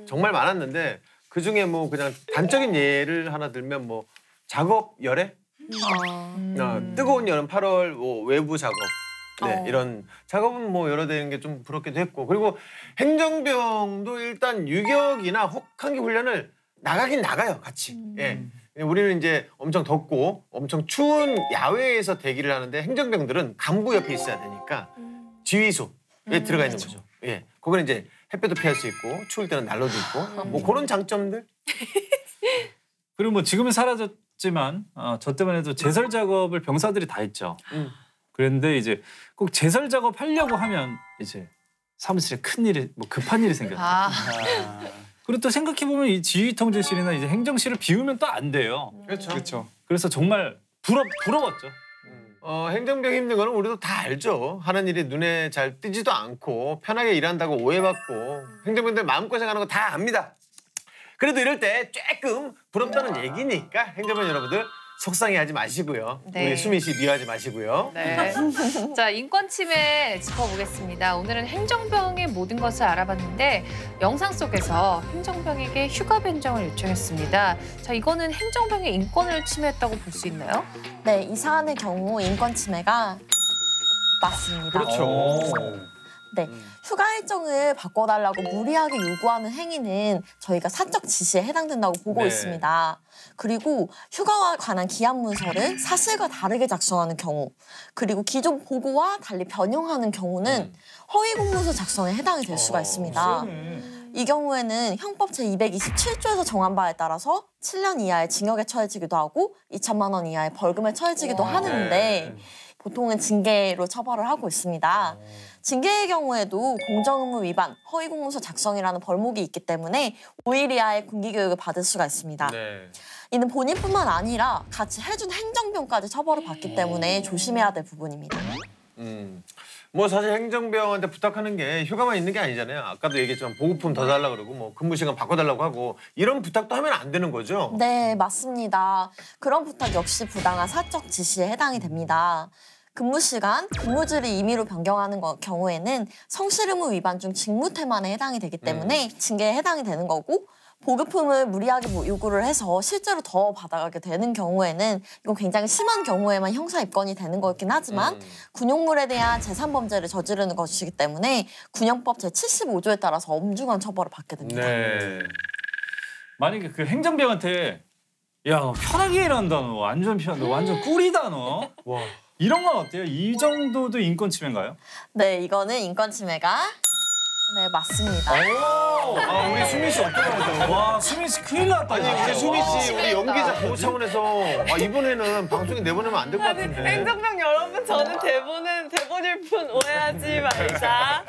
정말 많았는데 그중에 뭐 그냥 단적인 예를 하나 들면 뭐 작업 열애? 뜨거운 여름 8월 뭐 외부 작업 네, 이런 작업은 뭐 여러 되는 게 좀 부럽기도 했고 그리고 행정병도 일단 유격이나 혹한기 훈련을 나가긴 나가요 같이. 예. 우리는 이제 엄청 덥고 엄청 추운 야외에서 대기를 하는데 행정병들은 간부 옆에 있어야 되니까 지휘소에 들어가 있는 거죠. 예, 거기는 이제 햇볕도 피할 수 있고 추울 때는 난로도 있고 뭐 그런 장점들.
그리고 뭐 지금은 사라졌지만 저 때만 해도 제설 작업을 병사들이 다 했죠. 그런데 이제 꼭 제설 작업 하려고 하면 이제 사무실에 큰 일이 뭐 급한 일이 생겼죠. 그리고 또 생각해 보면 이 지휘통제실이나 이제 행정실을 비우면 또 안 돼요.
그렇죠.
그래서 정말 부러웠죠.
행정병 힘든 거는 우리도 다 알죠. 하는 일이 눈에 잘 띄지도 않고 편하게 일한다고 오해받고 행정병들 마음고생하는 거 다 압니다. 그래도 이럴 때 조금 부럽다는 얘기니까 행정병 여러분들 속상해하지 마시고요.
네.
우리 수미 씨 미워하지 마시고요.
네. 자, 인권 침해 짚어보겠습니다. 오늘은 행정병의 모든 것을 알아봤는데 영상 속에서 행정병에게 휴가 변경을 요청했습니다. 자, 이거는 행정병의 인권을 침해했다고 볼 수 있나요?
네, 이 사안의 경우 인권 침해가 맞습니다.
그렇죠.
네, 휴가 일정을 바꿔달라고 무리하게 요구하는 행위는 저희가 사적 지시에 해당된다고 보고
네.
있습니다. 그리고 휴가와 관한 기한 문서를 사실과 다르게 작성하는 경우, 그리고 기존 보고와 달리 변형하는 경우는 허위 공문서 작성에 해당이 될 수가 있습니다. 이 경우에는 형법 제227조에서 정한 바에 따라서 7년 이하의 징역에 처해지기도 하고 2천만 원 이하의 벌금에 처해지기도 하는데 보통은 징계로 처벌을 하고 있습니다. 징계의 경우에도 공정의무 위반, 허위공문서 작성이라는 벌목이 있기 때문에 5일 이하의 군기교육을 받을 수가 있습니다.
네.
이는 본인뿐만 아니라 같이 해준 행정병까지 처벌을 받기 때문에 조심해야 될 부분입니다.
뭐 사실 행정병한테 부탁하는 게 휴가만 있는 게 아니잖아요. 아까도 얘기했지만 보급품 더 달라고 그러고 뭐 근무 시간 바꿔달라고 하고 이런 부탁도 하면 안 되는 거죠?
네, 맞습니다. 그런 부탁 역시 부당한 사적 지시에 해당이 됩니다. 근무 시간, 근무지를 임의로 변경하는 경우에는 성실 의무 위반 중 직무태만에 해당이 되기 때문에 징계에 해당이 되는 거고 보급품을 무리하게 요구를 해서 실제로 더 받아가게 되는 경우에는 이건 굉장히 심한 경우에만 형사 입건이 되는 거긴 하지만 군용물에 대한 재산범죄를 저지르는 것이기 때문에 군형법 제75조에 따라서 엄중한 처벌을 받게 됩니다.
네.
만약에 그 행정병한테 야, 너 편하게 일한다 너 완전 너 완전 꿀이다 너.
와.
이런 건 어때요? 이 정도도 인권 침해인가요?
네, 이거는 인권 침해가 맞습니다.
우리 수미 씨 어떡하죠?
와, 수민 씨 큰일 났다.
아니 우리 수미 씨 우리 연기자 보호 차원에서 이번에는 방송에 내보내면 안 될 것 같은데.
행정병 여러분 저는 대본일 뿐 오해하지 말자.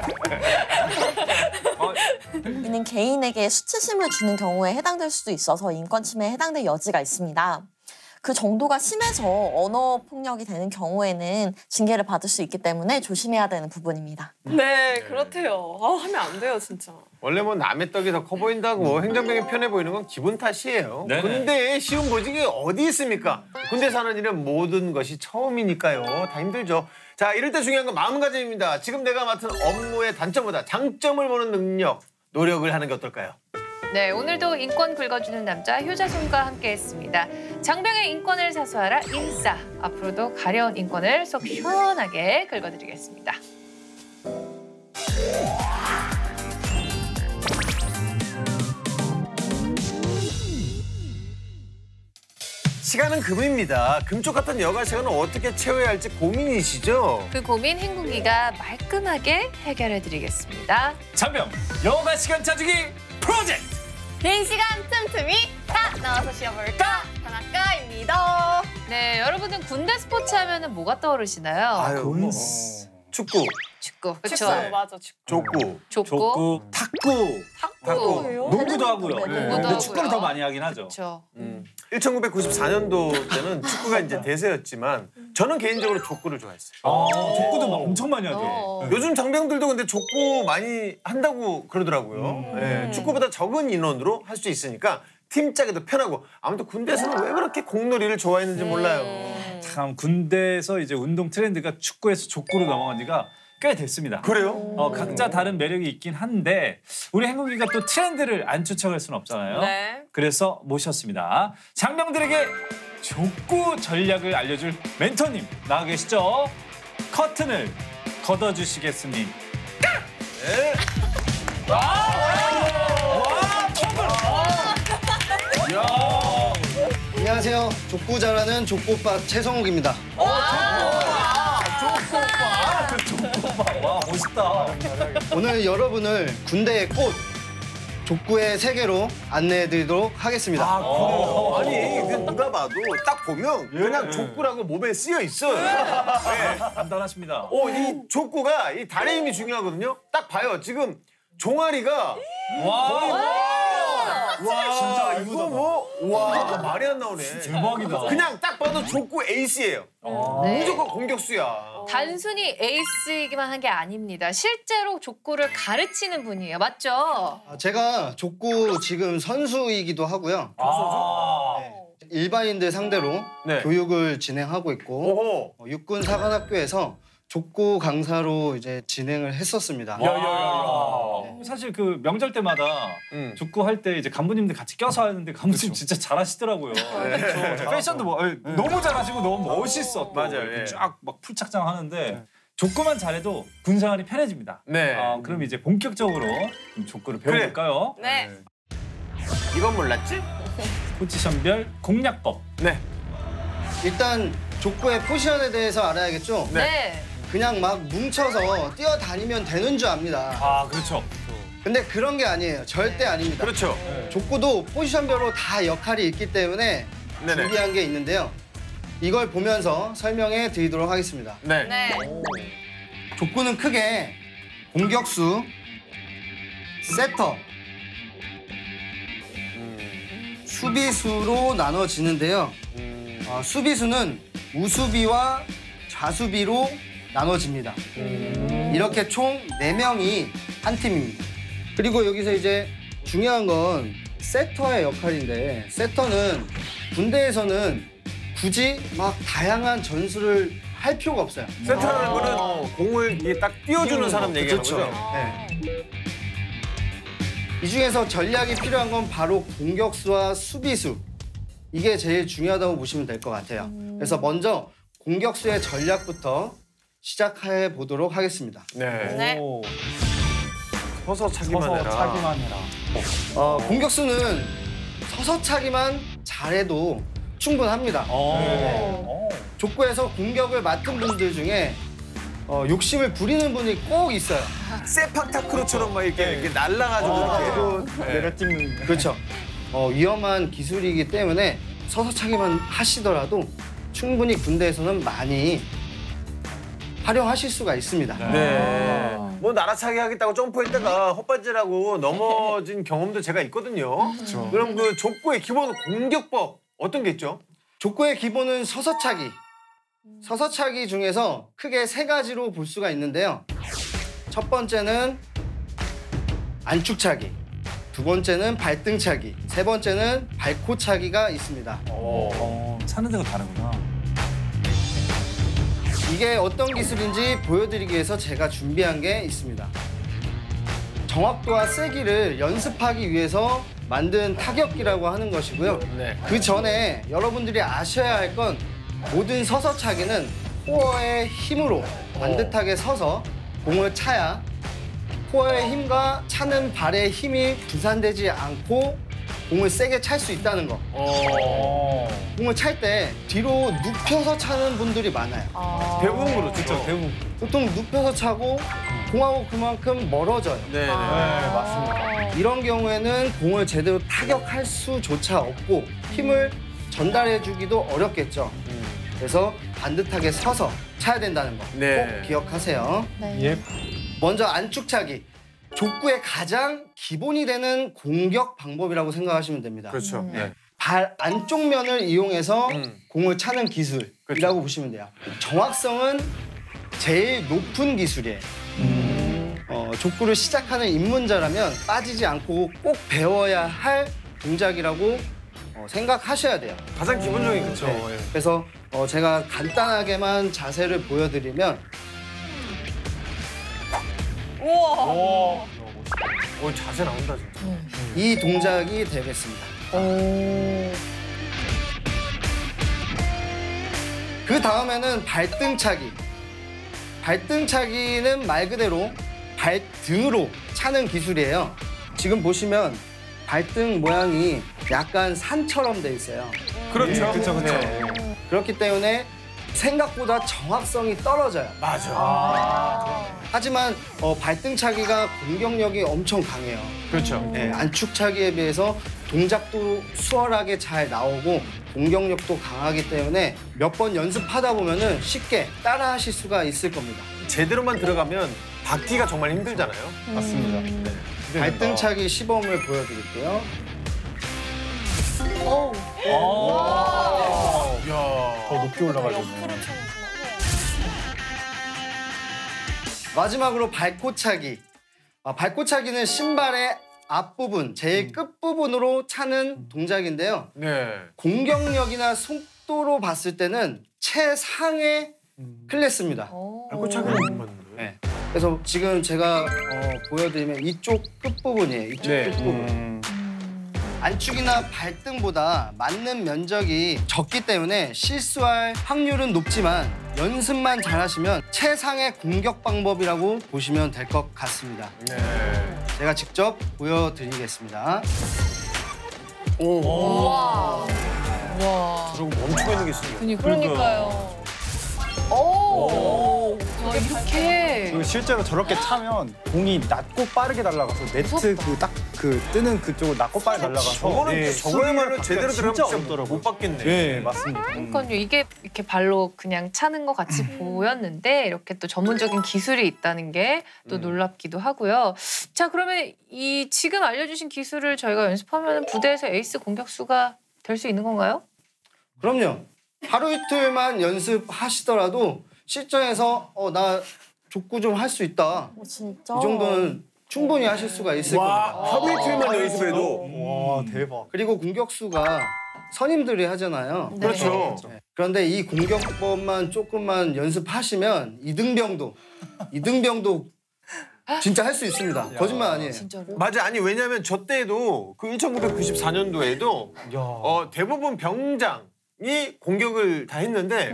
이는 개인에게 수치심을 주는 경우에 해당될 수도 있어서 인권 침해에 해당될 여지가 있습니다. 그 정도가 심해서 언어 폭력이 되는 경우에는 징계를 받을 수 있기 때문에 조심해야 되는 부분입니다.
네, 그렇대요. 하면 안 돼요, 진짜.
원래 뭐 남의 떡이 더 커 보인다고 행정병이 편해 보이는 건 기분 탓이에요.
네네.
군대에 쉬운 보직이 어디 있습니까? 군대 사는 일은 모든 것이 처음이니까요. 다 힘들죠. 자, 이럴 때 중요한 건 마음가짐입니다. 지금 내가 맡은 업무의 단점보다 장점을 보는 능력, 노력을 하는 게 어떨까요?
네, 오늘도 인권 긁어주는 남자 효자손과 함께했습니다. 장병의 인권을 사수하라 인싸. 앞으로도 가려운 인권을 속 시원하게 긁어드리겠습니다.
시간은 금입니다. 금쪽 같은 여가 시간을 어떻게 채워야 할지 고민이시죠?
그 고민 행국이가 말끔하게 해결해드리겠습니다.
장병 여가 시간 짜주기 프로젝트.
빈 시간 틈틈이 다 나와서 쉬어볼까? 다나카입니다.
네, 여러분은 군대 스포츠 하면은 뭐가 떠오르시나요?
뭐, 축구,
축구, 그렇죠?
축구, 맞아, 축구.
족구,
족구, 탁구, 농구도 하고요.
농구도
근데
하고요.
축구는 더 많이 하긴 하죠.
그렇죠.
1994년도 때는 축구가 이제 대세였지만 저는 개인적으로 족구를 좋아했어요.
족구도 막 엄청 많이 하죠. 네.
요즘 장병들도 근데 족구 많이 한다고 그러더라고요. 예, 축구보다 적은 인원으로 할 수 있으니까 팀 짜기도 편하고 아무튼 군대에서는 왜 그렇게 공놀이를 좋아했는지 몰라요.
참 군대에서 이제 운동 트렌드가 축구에서 족구로 넘어간 지가 꽤 됐습니다.
그래요?
각자 다른 매력이 있긴 한데 우리 행국이가 또 트렌드를 안 쫓아갈 수는 없잖아요.
네.
그래서 모셨습니다. 장병들에게 족구 전략을 알려줄 멘토님 나와 계시죠? 커튼을 걷어주시겠습니까?
네.
안녕하세요. 족구 잘하는 족구오빠 최성욱입니다.
와 멋있다.
오늘 여러분을 군대의 꽃, 족구의 세계로 안내해드리도록 하겠습니다.
아니 이게 누가 봐도 딱 보면 그냥 족구라고 몸에 쓰여 있어요.
간단하십니다.
이 족구가 이 다리 힘이 중요하거든요. 딱 봐요. 지금 종아리가 와 진짜 이거 와 말이 안 나오네.
대박이다.
그냥 딱 봐도 족구 에이스예요.
네.
무조건 공격수야.
단순히 에이스이기만 한 게 아닙니다. 실제로 족구를 가르치는 분이에요. 맞죠?
제가 족구 지금 선수이기도 하고요. 일반인들 상대로
네.
교육을 진행하고 있고 육군 사관학교에서 족구 강사로 이제 진행을 했었습니다.
사실 그 명절 때마다 족구 할 때 이제 간부님들 같이 껴서 하는데 간부님 진짜 잘하시더라고요. 패션도 너무 잘하시고 너무 멋있어. 또.
맞아요.
이렇게
예.
쫙 막 풀착장 하는데 족구만 잘해도 군생활이 편해집니다.
네.
그럼 이제 본격적으로 좀 족구를 배워볼까요?
네.
이건 몰랐지?
포지션별 공략법.
네.
일단 족구의 포지션에 대해서 알아야겠죠?
네.
그냥 막 뭉쳐서 뛰어다니면 되는 줄 압니다.
그렇죠.
근데 그런 게 아니에요. 절대 아닙니다.
그렇죠.
족구도 포지션별로 다 역할이 있기 때문에
네네.
준비한 게 있는데요. 이걸 보면서 설명해 드리도록 하겠습니다.
네.
네.
족구는 크게 공격수, 세터, 수비수로 나눠지는데요. 수비수는 우수비와 좌수비로 나눠집니다. 이렇게 총 4명이 한 팀입니다. 그리고 여기서 이제 중요한 건 세터의 역할인데 세터는 군대에서는 굳이 막 다양한 전술을 할 필요가 없어요.
세터라는 거는 공을 이게 딱 띄워주는 사람 얘기하는
그렇죠.
거죠?
네. 이 중에서 전략이 필요한 건 바로 공격수와 수비수. 이게 제일 중요하다고 보시면 될 것 같아요. 그래서 먼저 공격수의 전략부터 시작해 보도록 하겠습니다.
네.
네.
서서 차기만 해라.
공격수는 서서 차기만 잘해도 충분합니다. 족구에서 공격을 맡은 분들 중에 욕심을 부리는 분이 꼭 있어요.
세팍타크로처럼 막 이렇게 날라가지고 이렇게
내려 찍는.
그렇죠. 위험한 기술이기 때문에 서서 차기만 하시더라도 충분히 군대에서는 많이 활용하실 수가 있습니다.
네. 뭐 날아차기 하겠다고 점프했다가 헛발질하고 넘어진 경험도 제가 있거든요. 그럼 그 족구의 기본 공격법 어떤 게 있죠?
족구의 기본은 서서차기. 서서차기 중에서 크게 3가지로 볼 수가 있는데요. 첫 번째는 안축차기, 두 번째는 발등차기, 세 번째는 발코차기가 있습니다.
차는 데가 다르구나.
이게 어떤 기술인지 보여드리기 위해서 제가 준비한 게 있습니다. 정확도와 세기를 연습하기 위해서 만든 타격기라고 하는 것이고요. 그 전에 여러분들이 아셔야 할 건 모든 서서차기는 코어의 힘으로 반듯하게 서서 공을 차야 코어의 힘과 차는 발의 힘이 분산되지 않고 공을 세게 찰 수 있다는 거. 공을 찰 때 뒤로 눕혀서 차는 분들이 많아요.
대부분 그렇죠.
대부분.
보통 눕혀서 차고 공하고 그만큼 멀어져요.
네,
맞습니다.
이런 경우에는 공을 제대로 타격할 수조차 없고 힘을 전달해주기도 어렵겠죠. 그래서 반듯하게 서서 차야 된다는 거 꼭 기억하세요.
예.
먼저 안축차기. 족구의 가장 기본이 되는 공격 방법이라고 생각하시면 됩니다.
그렇죠. 네.
발 안쪽 면을 이용해서 공을 차는 기술이라고 보시면 돼요. 정확성은 제일 높은 기술이에요. 족구를 시작하는 입문자라면 빠지지 않고 꼭 배워야 할 동작이라고 생각하셔야 돼요.
가장 기본적인 그렇죠.
네. 그래서 제가 간단하게만 자세를 보여드리면
우와.
자세 나온다 진짜.
이 동작이 되겠습니다. 그 다음에는 발등차기. 발등차기는 말 그대로 발등으로 차는 기술이에요. 지금 보시면 발등 모양이 약간 산처럼 돼 있어요.
그렇죠.
그렇죠.
네.
그렇기 때문에 생각보다 정확성이 떨어져요.
맞아.
하지만 발등차기가 공격력이 엄청 강해요.
그렇죠.
네, 안축차기에 비해서 동작도 수월하게 잘 나오고 공격력도 강하기 때문에 몇 번 연습하다 보면은 쉽게 따라하실 수가 있을 겁니다.
제대로만 들어가면 받기가 정말 힘들잖아요.
맞습니다. 네.
발등차기 시범을 보여드릴게요.
더 높이 올라가죠.
마지막으로 발코차기. 발코차기는 신발의 앞부분, 제일 끝부분으로 차는 동작인데요.
네.
공격력이나 속도로 봤을 때는 최상의 클래스입니다.
발코차기는 못 봤는데.
네. 그래서 지금 제가 보여드리면 이쪽 끝부분이에요. 이쪽 끝부분. 안축이나 발등보다 맞는 면적이 적기 때문에 실수할 확률은 높지만 연습만 잘하시면 최상의 공격 방법이라고 보시면 될 것 같습니다.
네.
제가 직접 보여드리겠습니다.
와.
저러고 멈추고 있는 게 신기해요.
그러니까요.
오. 이렇게.
그리고 실제로 저렇게 차면 공이 낮고 빠르게 날아가서 네트 그 뜨는 그쪽으로 낮고 빠르게 날아가서
저거는 저거야말로 제대로 들어가면 진짜
어렵더라고요.
못 받겠네.
네, 맞습니다.
그러니까요. 이게 이렇게 발로 그냥 차는 것 같이 보였는데 이렇게 또 전문적인 기술이 있다는 게 또 놀랍기도 하고요. 자, 그러면 이 지금 알려주신 기술을 저희가 연습하면 부대에서 에이스 공격수가 될 수 있는 건가요?
그럼요. 하루 이틀만 연습하시더라도 실전에서 나 족구 좀 할 수 있다.
진짜.
이 정도는 충분히 하실 수가 있을 겁니다.
하루 이틀만 연습해도.
와, 대박.
그리고 공격수가 선임들이 하잖아요.
네.
그렇죠.
네. 그런데 이 공격법만 조금만 연습하시면 이등병도 진짜 할 수 있습니다. 거짓말 아니에요.
진짜로?
맞아. 아니 왜냐면 저 때도 그 1994년도에도 대부분 병장이 공격을 다 했는데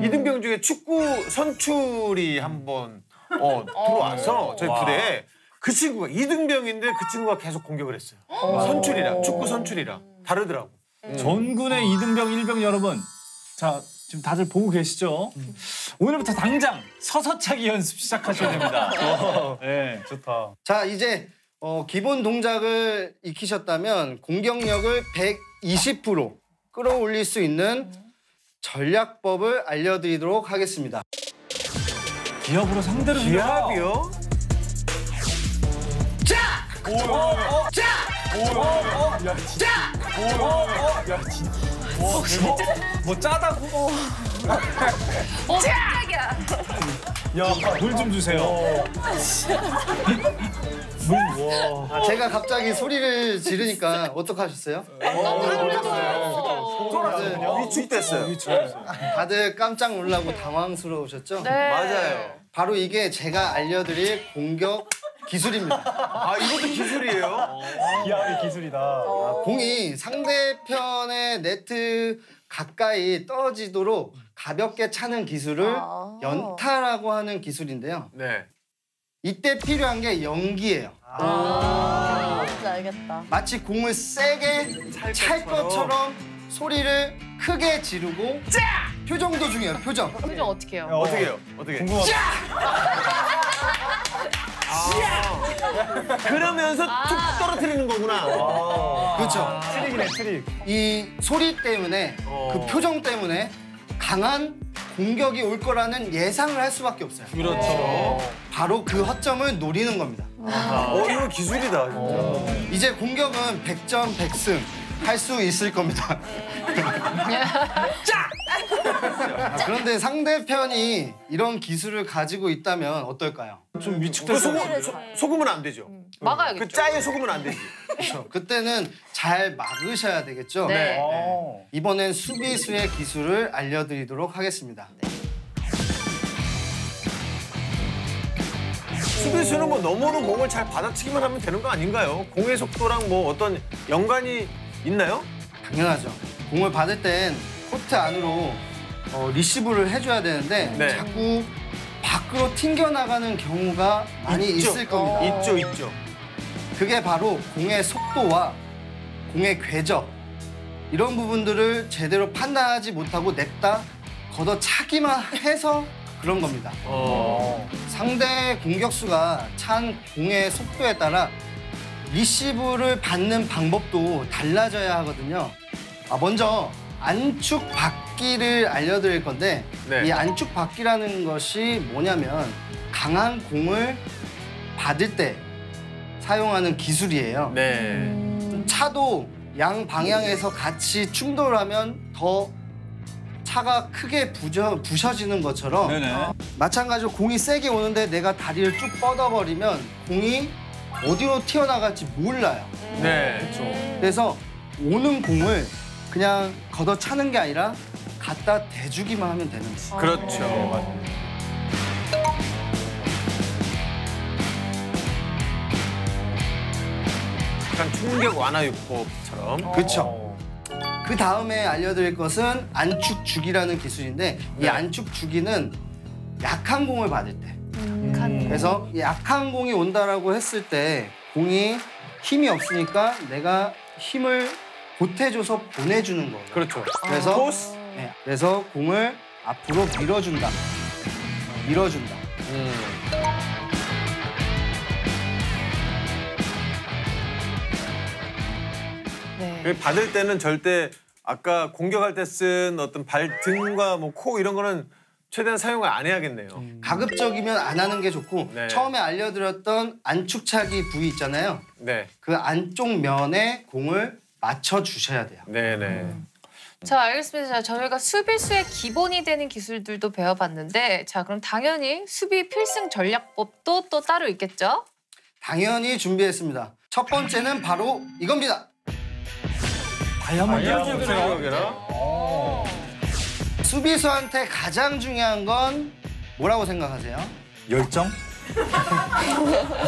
이등병 중에 축구 선출이 한번 들어와서 저희 부대에 그 친구가 이등병인데 그 친구가 계속 공격을 했어요. 선출이라 축구 선출이라 다르더라고.
전군의 이등병, 일병 여러분, 자 지금 다들 보고 계시죠? 오늘부터 당장 서서차기 연습 시작하셔야 됩니다.
네, 좋다.
자, 이제 기본 동작을 익히셨다면 공격력을 120% 끌어올릴 수 있는 전략법을 알려드리도록 하겠습니다.
기합으로 상대를
기합이요?
뭐 짜다고?
깜짝이야.
물 좀 주세요.
제가 갑자기 소리를 지르니까 어떡하셨어요?
위축됐어요.
다들 깜짝 놀라고 당황스러우셨죠?
네.
맞아요.
바로 이게 제가 알려드릴 공격 기술입니다.
아 이것도 기술이에요?
기합의 기술이다.
공이 상대편의 네트 가까이 떨어지도록 가볍게 차는 기술을 연타라고 하는 기술인데요.
네.
이때 필요한 게 연기예요.
뭔지 알겠다.
마치 공을 세게 찰 것처럼 소리를 크게 지르고 표정도 중요해요. 표정.
표정 어떻게 해요?
어떻게 해요? 어떻게?
궁금하다.
그러면서 툭 떨어뜨리는 거구나.
그렇죠.
트릭이네, 트릭.
이 소리 때문에 그 표정 때문에 강한 공격이 올 거라는 예상을 할 수밖에 없어요.
그렇죠.
바로 그 허점을 노리는 겁니다.
이거 기술이다, 진짜.
이제 공격은 100점 100승 할 수 있을 겁니다. 그런데 상대편이 이런 기술을 가지고 있다면 어떨까요?
좀 위축될 속으면 안 되죠.
막아야겠죠.
그 짜에 속으면 안 되지.
그렇죠. 그때는 잘 막으셔야 되겠죠.
네.
이번엔 수비수의 기술을 알려드리도록 하겠습니다.
수비수는 뭐 너머로 공을 잘 받아치기만 하면 되는 거 아닌가요? 공의 속도랑 뭐 어떤 연관이 있나요?
당연하죠. 공을 받을 땐 코트 안으로 리시브를 해줘야 되는데
네.
자꾸 밖으로 튕겨나가는 경우가 많이 있을 겁니다.
있죠.
그게 바로 공의 속도와 공의 궤적 이런 부분들을 제대로 판단하지 못하고 냅다 걷어차기만 해서 그런 겁니다. 상대 공격수가 찬 공의 속도에 따라 리시브를 받는 방법도 달라져야 하거든요. 먼저 안축 받기를 알려드릴 건데
네.
이 안축 받기라는 것이 뭐냐면 강한 공을 받을 때 사용하는 기술이에요.
네.
차도 양 방향에서 같이 충돌하면 더 차가 크게 부셔지는 것처럼
네네.
마찬가지로 공이 세게 오는데 내가 다리를 쭉 뻗어버리면 공이 어디로 튀어나갈지 몰라요.
네.
그래서 오는 공을 그냥 걷어차는 게 아니라 갖다 대주기만 하면 되는 거예요.
그렇죠. 약간 충격 완화요법처럼.
그렇죠. 그 다음에 알려드릴 것은 안축주기라는 기술인데 이
네.
안축주기는 약한 공을 받을 때 그래서 이 약한 공이 온다라고 했을 때 공이 힘이 없으니까 내가 힘을 보태줘서 보내주는 거예요.
그렇죠.
그래서
토스.
네, 그래서 공을 앞으로 밀어준다. 밀어준다.
네.
받을 때는 절대 아까 공격할 때 쓴 어떤 발등과 뭐 코 이런 거는 최대한 사용을 안 해야겠네요.
가급적이면 안 하는 게 좋고
네.
처음에 알려드렸던 안축차기 부위 있잖아요.
네.
그 안쪽 면에 공을 맞춰 주셔야 돼요.
네네.
자, 알겠습니다. 자, 저희가 수비수의 기본이 되는 기술들도 배워봤는데, 자, 그럼 당연히 수비 필승 전략법도 또 따로 있겠죠?
당연히 준비했습니다. 첫 번째는 바로 이겁니다.
다이아몬드 생각해라.
수비수한테 가장 중요한 건 뭐라고 생각하세요?
열정?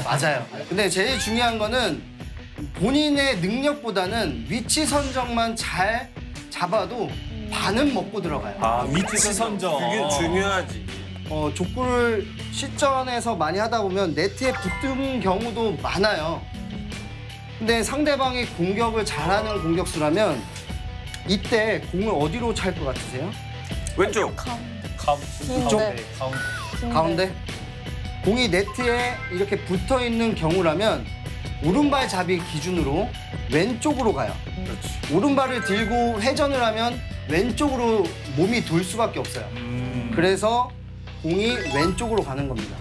맞아요. 근데 제일 중요한 거는 본인의 능력보다는 위치 선정만 잘 잡아도 반은 먹고 들어가요.
위치 선정.
그게 중요하지.
족구를 실전에서 많이 하다 보면 네트에 붙는 경우도 많아요. 근데 상대방이 공격을 잘하는 공격수라면 이때 공을 어디로 찰 것 같으세요?
왼쪽.
이쪽? 가운데? 공이 네트에 이렇게 붙어 있는 경우라면 오른발 잡이 기준으로 왼쪽으로 가요.
그렇지.
오른발을 들고 회전을 하면 왼쪽으로 몸이 돌 수밖에 없어요. 그래서 공이 왼쪽으로 가는 겁니다.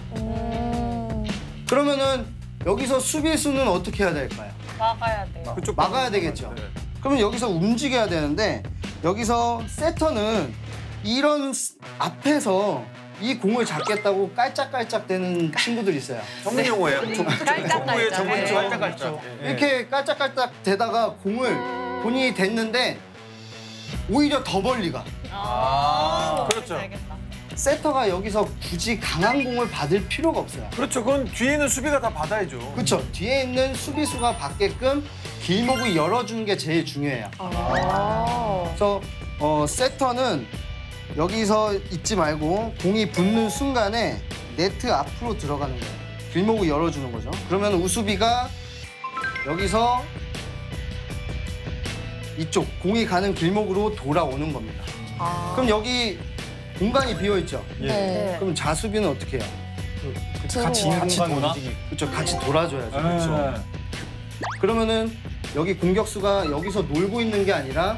그러면은 여기서 수비수는 어떻게 해야 될까요?
막아야 돼요.
그쪽
막아야 되겠죠.
네.
그러면 여기서 움직여야 되는데 여기서 세터는 이런 앞에서 이 공을 잡겠다고 깔짝깔짝대는 친구들이 있어요.
전문 용어예요. 족구의 전문
네.
깔짝깔짝.
이렇게 깔짝깔짝 대다가 공을 본인이 댔는데 오히려 더 멀리 가.
그렇죠.
알겠다.
세터가 여기서 굳이 강한 공을 받을 필요가 없어요.
그렇죠. 그건 뒤에 있는 수비가 다 받아야죠.
그렇죠. 뒤에 있는 수비수가 받게끔 길목을 열어주는 게 제일 중요해요. 그래서 세터는 여기서 있지 말고 공이 붙는 순간에 네트 앞으로 들어가는 거예요. 길목을 열어주는 거죠. 그러면 우수비가 여기서 이쪽 공이 가는 길목으로 돌아오는 겁니다. 그럼 여기 공간이 비어있죠?
네.
그럼 자수비는 어떻게 해요? 같이
돌아?
그렇죠. 같이 돌아줘야죠.
네.
그렇죠. 그러면은 여기 공격수가 여기서 놀고 있는 게 아니라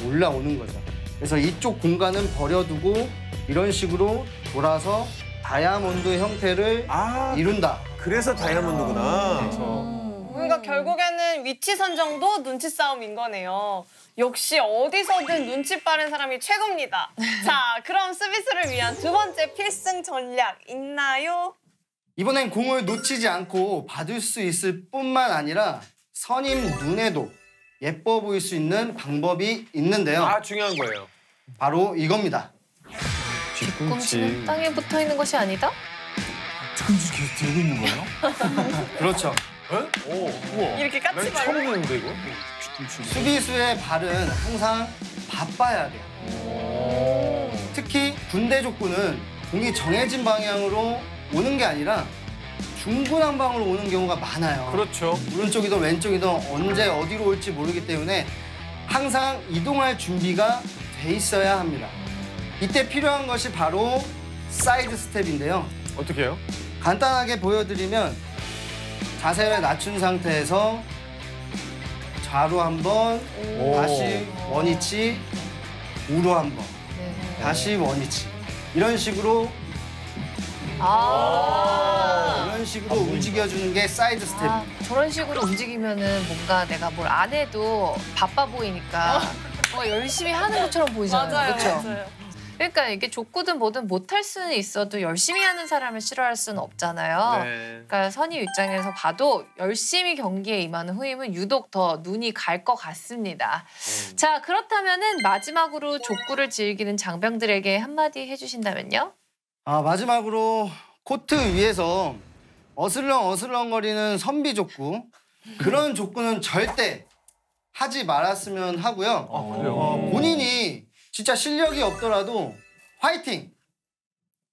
올라오는 거죠. 그래서 이쪽 공간은 버려두고 이런 식으로 돌아서 다이아몬드 형태를 이룬다.
그래서 다이아몬드구나.
그러니까 결국에는 위치 선정도 눈치 싸움인 거네요. 역시 어디서든 눈치 빠른 사람이 최고입니다. 자, 그럼 수비수를 위한 두 번째 필승 전략 있나요?
이번엔 공을 놓치지 않고 받을 수 있을 뿐만 아니라 선임 눈에도 예뻐 보일 수 있는 방법이 있는데요.
중요한 거예요.
바로 이겁니다.
뒤꿈치는 땅에 붙어 있는 것이 아니다?
뒤꿈치 계속 들고 있는 거예요?
그렇죠.
이렇게 까치
처음
말고.
보는데 이거?
수비수의 발은 항상 바빠야 돼요. 특히 군대 족구는 공이 정해진 방향으로 오는 게 아니라 중구난방으로 오는 경우가 많아요.
그렇죠.
오른쪽이든 왼쪽이든 언제 어디로 올지 모르기 때문에 항상 이동할 준비가 돼 있어야 합니다. 이때 필요한 것이 바로 사이드 스텝인데요.
어떻게 해요?
간단하게 보여드리면 자세를 낮춘 상태에서 좌로 한 번, 다시 원위치, 우로 한 번, 다시 원위치. 이런 식으로 움직여주는 게 사이드 스텝입니다.
저런 식으로 움직이면은 뭔가 내가 뭘 안 해도 바빠 보이니까 열심히 하는 것처럼 보이잖아요.
맞아요,
그렇죠?
맞아요.
그러니까 이게 족구든 뭐든 못할 수는 있어도 열심히 하는 사람을 싫어할 수는 없잖아요.
네.
그러니까 선임 입장에서 봐도 열심히 경기에 임하는 후임은 유독 더 눈이 갈 것 같습니다. 자, 그렇다면은 마지막으로 족구를 즐기는 장병들에게 한마디 해주신다면요?
마지막으로 코트 위에서 어슬렁어슬렁거리는 선비 족구, 그런 족구는 절대 하지 말았으면 하고요. 본인이 진짜 실력이 없더라도 화이팅!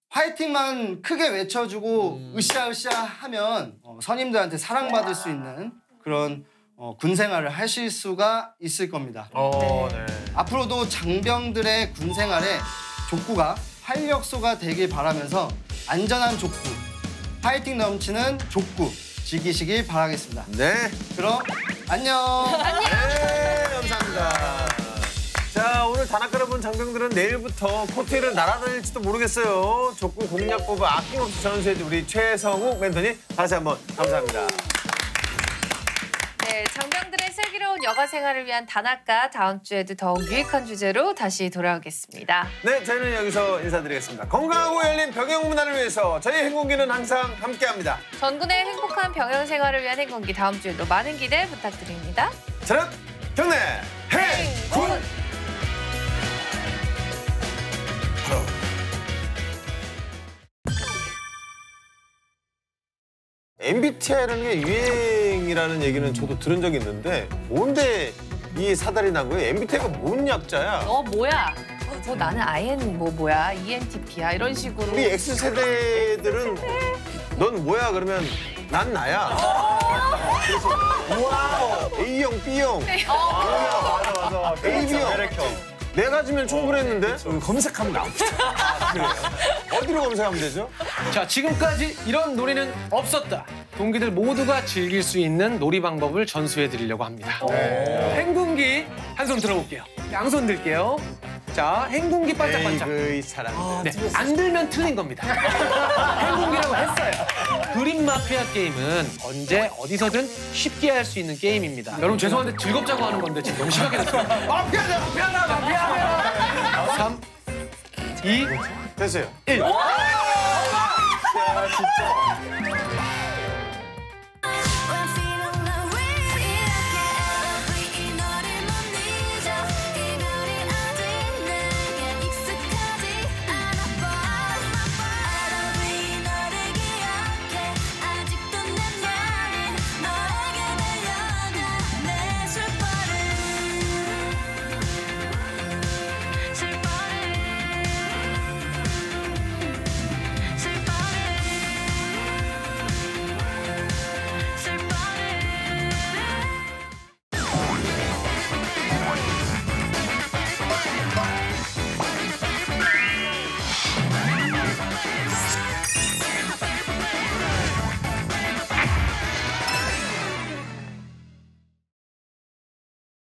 화이팅만 크게 외쳐주고 으쌰으쌰 하면 선임들한테 사랑받을 수 있는 그런 군 생활을 하실 수가 있을 겁니다.
네.
앞으로도 장병들의 군 생활에 족구가 활력소가 되길 바라면서 안전한 족구, 파이팅 넘치는 족구 즐기시길 바라겠습니다.
네.
그럼 안녕.
네, 감사합니다. 자, 오늘 다나카를 본 장병들은 내일부터 코트 위를 날아다닐지도 모르겠어요. 족구 공략법을 아낌없이 전수해준 우리 최성욱 멘토님 다시 한번 감사합니다.
네, 장병들의 슬기로운 여가 생활을 위한 다나카 다음 주에도 더욱 유익한 주제로 다시 돌아오겠습니다.
네, 저희는 여기서 인사드리겠습니다. 건강하고 열린 병영 문화를 위해서 저희 행운기는 항상 함께합니다.
전군의 행복한 병영 생활을 위한 행운기 다음 주에도 많은 기대 부탁드립니다.
저는 경례 행군! MBTI라는 게 유행이라는 얘기는 저도 들은 적이 있는데 뭔데 이 사달이 난 거예요? MBTI가 뭔 약자야?
뭐야? 나는 IN 뭐야? ENTP야 이런 식으로.
우리 X세대들은 넌 뭐야? 그러면 난 나야. 그래서 우와 A형, B형, 맞아. AB형. 내가 지면 충분했는데 검색하면 나오죠. 그래요. 어디로 검색하면 되죠?
자, 지금까지 이런 놀이는 없었다. 동기들 모두가 즐길 수 있는 놀이 방법을 전수해 드리려고 합니다. 행군기 한 손 들어볼게요. 양손 들게요. 자, 행군기 반짝반짝.
이 사람.
네, 안 들면 틀린 겁니다. 행군기라고 했어요. 그림 마피아 게임은 언제 어디서든 쉽게 할 수 있는 게임입니다. 여러분 죄송한데 즐겁자고 하는 건데 지금 너무 심하게 됐어요. 마피아다! 3, 2,
됐어요.
1.
야, 진짜.